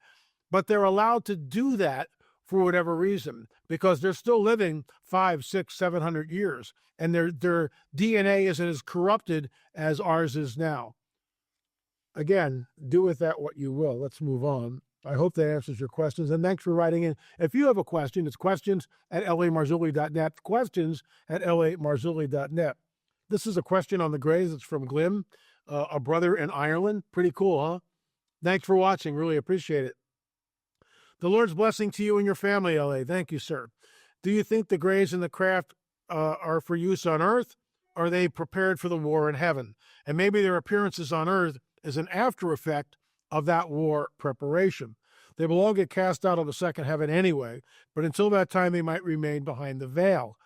S1: But they're allowed to do that for whatever reason, because they're still living 500, 600, 700 years, and their DNA isn't as corrupted as ours is now. Again, do with that what you will. Let's move on. I hope that answers your questions, and thanks for writing in. If you have a question, it's questions@lamarzulli.net, questions@lamarzulli.net. This is a question on the Greys. It's from Glim, a brother in Ireland. Pretty cool, huh? Thanks for watching. Really appreciate it. The Lord's blessing to you and your family, LA. Thank you, sir. Do you think the Greys and the craft are for use on Earth? Or are they prepared for the war in heaven? And maybe their appearances on Earth is an after effect of that war preparation. They will all get cast out of the second heaven anyway, but until that time, they might remain behind the veil.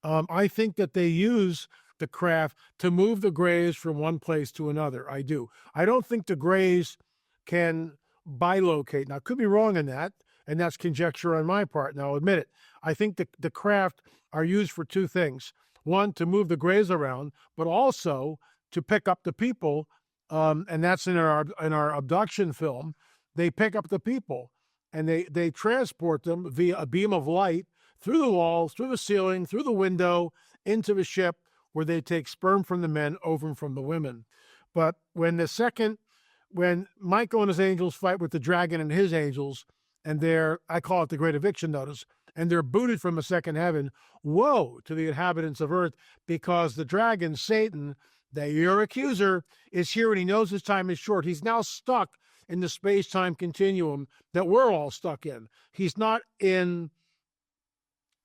S1: I think that they use the craft to move the grays from one place to another. I do. I don't think the grays can bilocate. Now, I could be wrong in that, and that's conjecture on my part, and I'll admit it. I think the craft are used for two things. One, to move the grays around, but also to pick up the people, and that's in our abduction film. They pick up the people, and they transport them via a beam of light through the walls, through the ceiling, through the window, into the ship, where they take sperm from the men, ovum from the women. But when Michael and his angels fight with the dragon and his angels, and I call it the Great Eviction Notice, and they're booted from the second heaven, woe to the inhabitants of earth, because the dragon, Satan, your accuser, is here, and he knows his time is short. He's now stuck in the space-time continuum that we're all stuck in. He's not in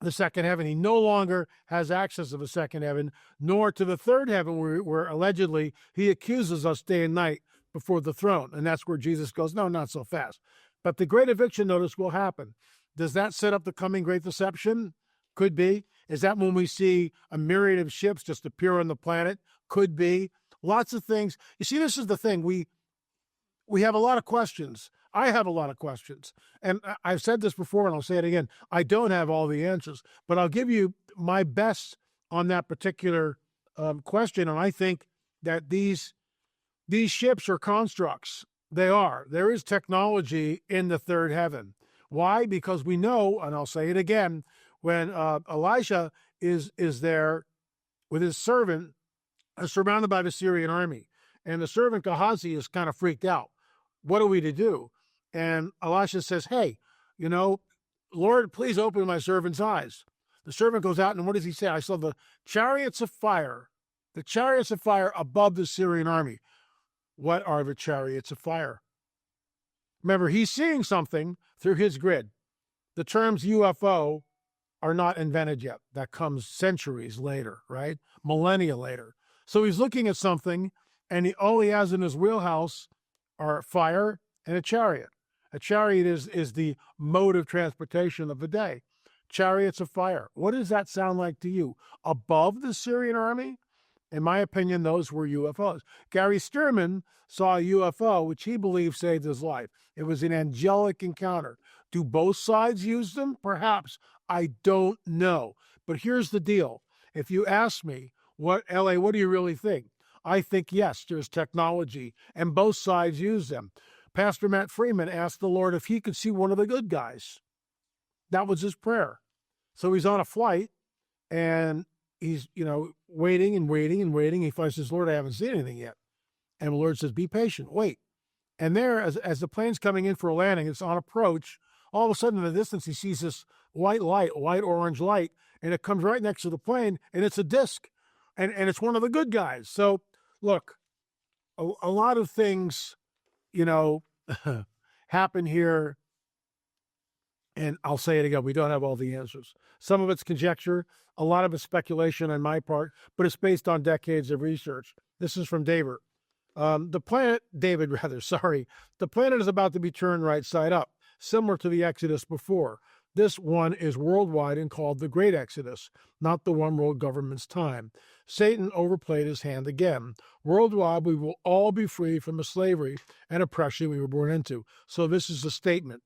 S1: the second heaven. He no longer has access to the second heaven, nor to the third heaven, where allegedly he accuses us day and night before the throne. And that's where Jesus goes, no, not so fast. But the Great Eviction Notice will happen. Does that set up the coming Great Deception? Could be. Is that when we see a myriad of ships just appear on the planet? Could be. Lots of things. You see, this is the thing. We have a lot of questions. I have a lot of questions. And I've said this before, and I'll say it again. I don't have all the answers, but I'll give you my best on that particular question. And I think that these ships are constructs. They are. There is technology in the third heaven. Why? Because we know, and I'll say it again, when Elisha is there with his servant, surrounded by the Syrian army, and the servant Gehazi is kind of freaked out. What are we to do? And Elisha says, hey, Lord, please open my servant's eyes. The servant goes out, and what does he say? I saw the chariots of fire above the Syrian army. What are the chariots of fire? Remember, he's seeing something through his grid. The terms UFO are not invented yet. That comes centuries later, right? Millennia later. So he's looking at something, and all he has in his wheelhouse are fire and a chariot. A chariot is the mode of transportation of the day. Chariots of fire. What does that sound like to you? Above the Syrian army? In my opinion, those were UFOs. Gary Stearman saw a UFO, which he believed saved his life. It was an angelic encounter. Do both sides use them? Perhaps. I don't know. But here's the deal. If you ask me, what do you really think? I think, yes, there's technology, and both sides use them. Pastor Matt Freeman asked the Lord if he could see one of the good guys. That was his prayer. So he's on a flight, and he's, waiting and waiting and waiting. He finds says, Lord, I haven't seen anything yet. And the Lord says, be patient, wait. And there, as the plane's coming in for a landing, it's on approach. All of a sudden in the distance, he sees this white orange light, and it comes right next to the plane, and it's a disc. And it's one of the good guys. So, look, a lot of things, happen here. And I'll say it again, we don't have all the answers. Some of it's conjecture, a lot of it's speculation on my part, but it's based on decades of research. This is from David. The planet is about to be turned right side up, similar to the Exodus before. This one is worldwide and called the Great Exodus, not the one world government's time. Satan overplayed his hand again. Worldwide, we will all be free from the slavery and oppression we were born into. So this is a statement.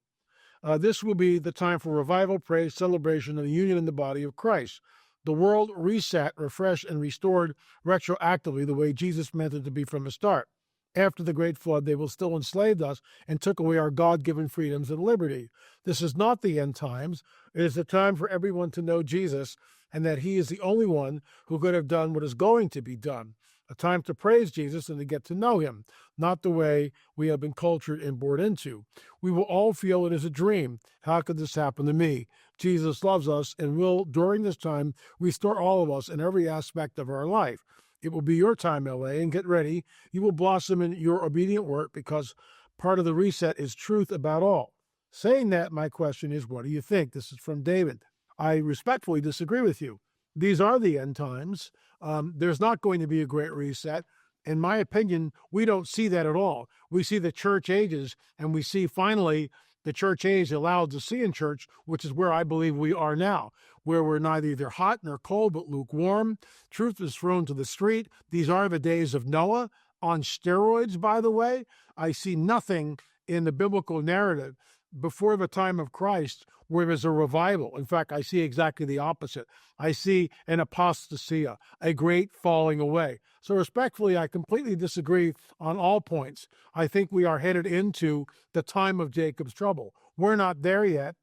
S1: This will be the time for revival, praise, celebration, and the union in the body of Christ. The world reset, refreshed, and restored retroactively the way Jesus meant it to be from the start. After the great flood, they will still enslaved us and took away our God-given freedoms and liberty. This is not the end times. It is the time for everyone to know Jesus and that he is the only one who could have done what is going to be done. A time to praise Jesus and to get to know him, not the way we have been cultured and bored into. We will all feel it is a dream. How could this happen to me? Jesus loves us and will, during this time, restore all of us in every aspect of our life. It will be your time, LA, and get ready. You will blossom in your obedient work because part of the reset is truth about all. Saying that, my question is, what do you think? This is from David. I respectfully disagree with you. These are the end times. There's not going to be a great reset. In my opinion, we don't see that at all. We see the church ages, and we see finally the church age allowed to see in church, which is where I believe we are now, where we're neither either hot nor cold, but lukewarm. Truth is thrown to the street. These are the days of Noah, on steroids, by the way. I see nothing in the biblical narrative before the time of Christ where there's a revival. In fact, I see exactly the opposite. I see an apostasia, a great falling away. So respectfully, I completely disagree on all points. I think we are headed into the time of Jacob's trouble. We're not there yet,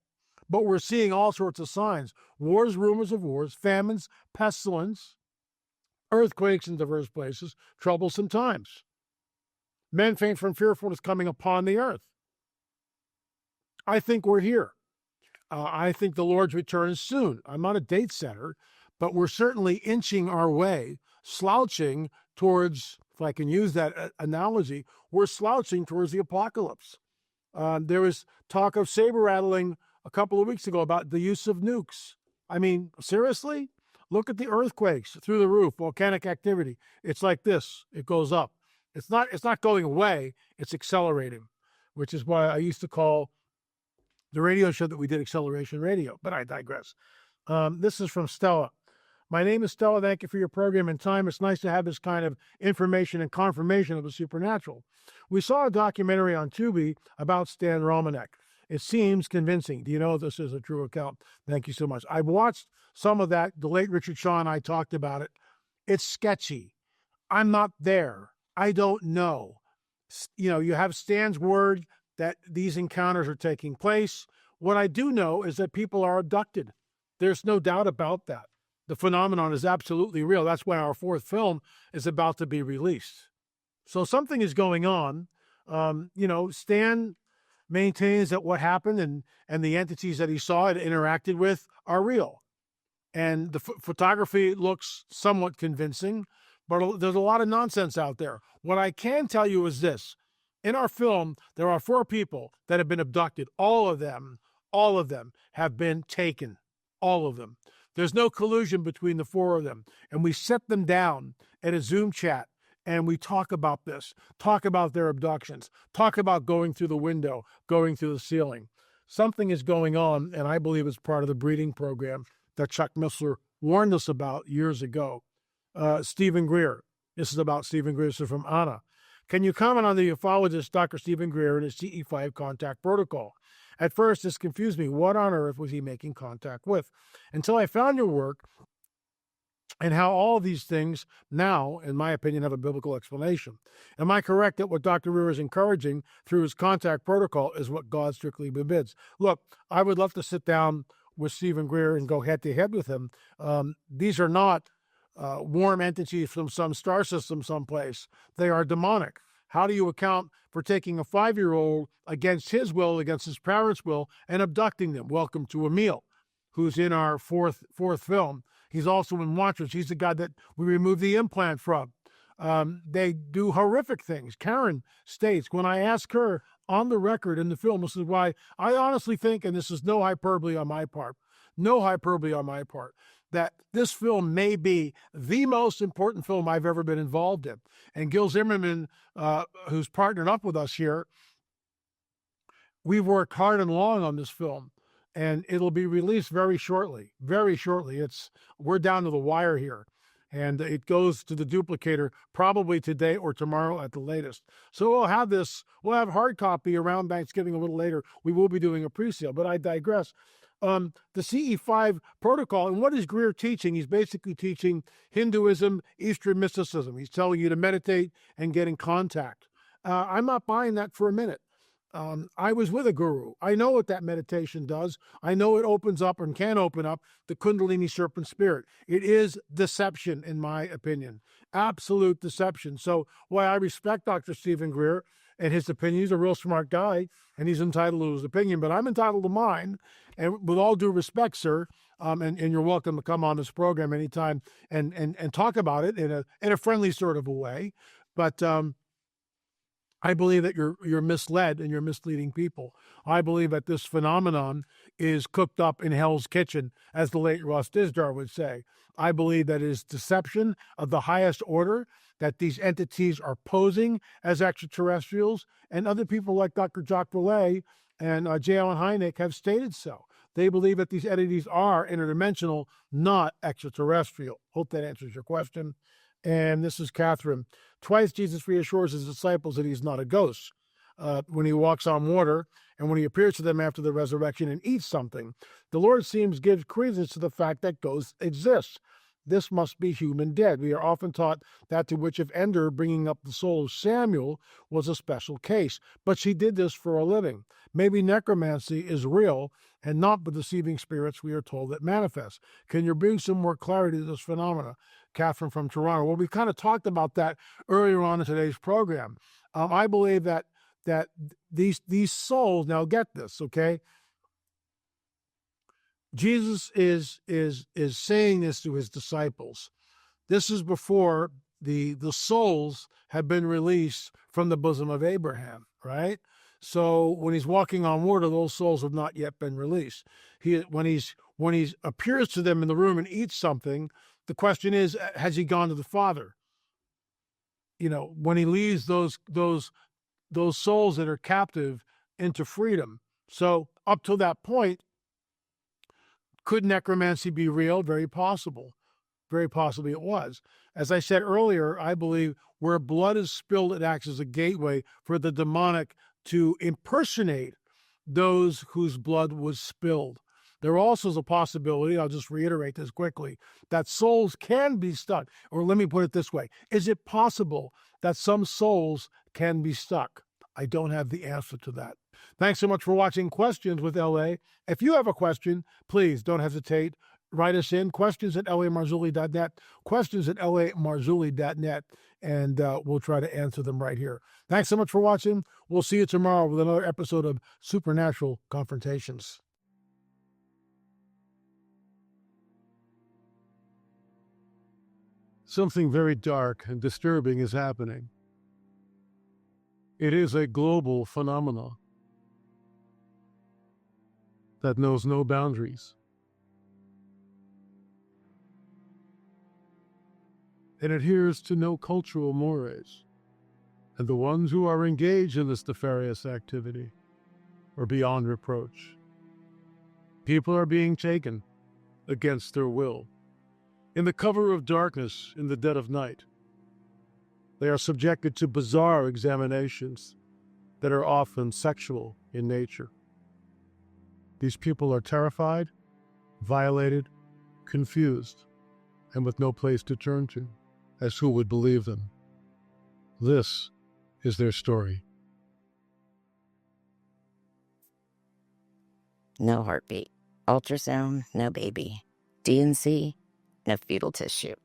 S1: but we're seeing all sorts of signs. Wars, rumors of wars, famines, pestilence, earthquakes in diverse places, troublesome times. Men faint from fearfulness coming upon the earth. I think we're here. I think the Lord's return is soon. I'm not a date setter, but we're certainly inching our way, slouching towards, if I can use that analogy, we're slouching towards the apocalypse. There was talk of saber rattling a couple of weeks ago about the use of nukes. I mean, seriously? Look at the earthquakes through the roof, volcanic activity. It's like this. It goes up. It's not going away. It's accelerating, which is why I used to call the radio show that we did Acceleration Radio, but I digress. This is from Stella. My name is Stella. Thank you for your program and time. It's nice to have this kind of information and confirmation of the supernatural. We saw a documentary on Tubi about Stan Romanek. It seems convincing. Do you know this is a true account? Thank you so much. I've watched some of that. The late Richard Shaw and I talked about it. It's sketchy. I'm not there. I don't know. You have Stan's word that these encounters are taking place. What I do know is that people are abducted. There's no doubt about that. The phenomenon is absolutely real. That's why our fourth film is about to be released. So something is going on. Stan maintains that what happened and the entities that he saw and interacted with are real. And the photography looks somewhat convincing, but there's a lot of nonsense out there. What I can tell you is this. In our film, there are 4 people that have been abducted. All of them have been taken. All of them. There's no collusion between the 4 of them. And we set them down at a Zoom chat and we talk about this, talk about their abductions, talk about going through the window, going through the ceiling. Something is going on, and I believe it's part of the breeding program that Chuck Missler warned us about years ago. Stephen Greer. This is about Stephen Greer. This is from Anna. Can you comment on the ufologist Dr. Stephen Greer and his CE5 contact protocol? At first, this confused me. What on earth was he making contact with? Until I found your work and how all of these things now, in my opinion, have a biblical explanation. Am I correct that what Dr. Greer is encouraging through his contact protocol is what God strictly forbids? Look, I would love to sit down with Stephen Greer and go head-to-head with him. These are not warm entities from some star system someplace. They are demonic. How do you account for taking a 5-year-old against his will, against his parents' will, and abducting them? Welcome to Emil, who's in our fourth film. He's also in Watchers. He's the guy that we removed the implant from. They do horrific things. Karen states, when I ask her on the record in the film, this is why I honestly think, and this is no hyperbole on my part, that this film may be the most important film I've ever been involved in. And Gil Zimmerman, who's partnered up with us here, we've worked hard and long on this film, and it'll be released very shortly. Very shortly. We're down to the wire here, and it goes to the duplicator probably today or tomorrow at the latest. So we'll have hard copy around Thanksgiving a little later. We will be doing a pre-sale, but I digress. The CE5 protocol, and what is Greer teaching? He's basically teaching Hinduism, Eastern mysticism. He's telling you to meditate and get in contact. I'm not buying that for a minute. I was with a guru. I know what that meditation does. I know it opens up and can open up the Kundalini serpent spirit. It is deception, in my opinion. Absolute deception. So while I respect Dr. Stephen Greer and his opinion, he's a real smart guy, and he's entitled to his opinion, but I'm entitled to mine. And with all due respect, sir, and you're welcome to come on this program anytime and talk about it in a friendly sort of a way. But I believe that you're misled and you're misleading people. I believe that this phenomenon is cooked up in Hell's Kitchen, as the late Ross Dizdar would say. I believe that it is deception of the highest order, that these entities are posing as extraterrestrials, and other people like Dr. Jacques Vallée and J. Allen Hynek have stated so. They believe that these entities are interdimensional, not extraterrestrial. Hope that answers your question. And this is Catherine. Twice Jesus reassures his disciples that he's not a ghost. When he walks on water and when he appears to them after the resurrection and eats something, the Lord seems to give credence to the fact that ghosts exist. This must be human dead. We are often taught that to which of Ender bringing up the soul of Samuel was a special case, but she did this for a living. Maybe necromancy is real and not the deceiving spirits we are told that manifest. Can you bring some more clarity to this phenomena? Catherine from Toronto. Well, we kind of talked about that earlier on in today's program. I believe that these souls, now get this, okay? Jesus is saying this to his disciples. This is before the souls have been released from the bosom of Abraham, right? So when he's walking on water, those souls have not yet been released. When he appears to them in the room and eats something, the question is, has he gone to the Father? You know, when he leads those souls that are captive into freedom. So up to that point, could necromancy be real? Very possible. Very possibly it was. As I said earlier, I believe where blood is spilled, it acts as a gateway for the demonic to impersonate those whose blood was spilled. There also is a possibility, I'll just reiterate this quickly, that souls can be stuck. Or let me put it this way. Is it possible that some souls can be stuck? I don't have the answer to that. Thanks so much for watching Questions with LA. If you have a question, please don't hesitate. Write us in, questions@lamarzulli.net, questions@lamarzulli.net, and we'll try to answer them right here. Thanks so much for watching. We'll see you tomorrow with another episode of Supernatural Confrontations. Something very dark and disturbing is happening. It is a global phenomenon that knows no boundaries. It adheres to no cultural mores, and the ones who are engaged in this nefarious activity are beyond reproach. People are being taken against their will, in the cover of darkness, in the dead of night. They are subjected to bizarre examinations that are often sexual in nature. These people are terrified, violated, confused, and with no place to turn to, as who would believe them? This is their story.
S2: No heartbeat. Ultrasound, no baby. DNC, no fetal tissue.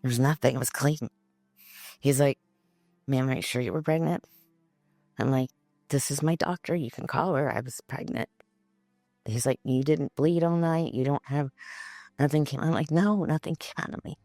S2: There was nothing. It was clean. He's like, ma'am, are you sure you were pregnant? I'm like, this is my doctor. You can call her. I was pregnant. He's like, you didn't bleed all night. You don't have, nothing came. I'm like, no, nothing came out of me.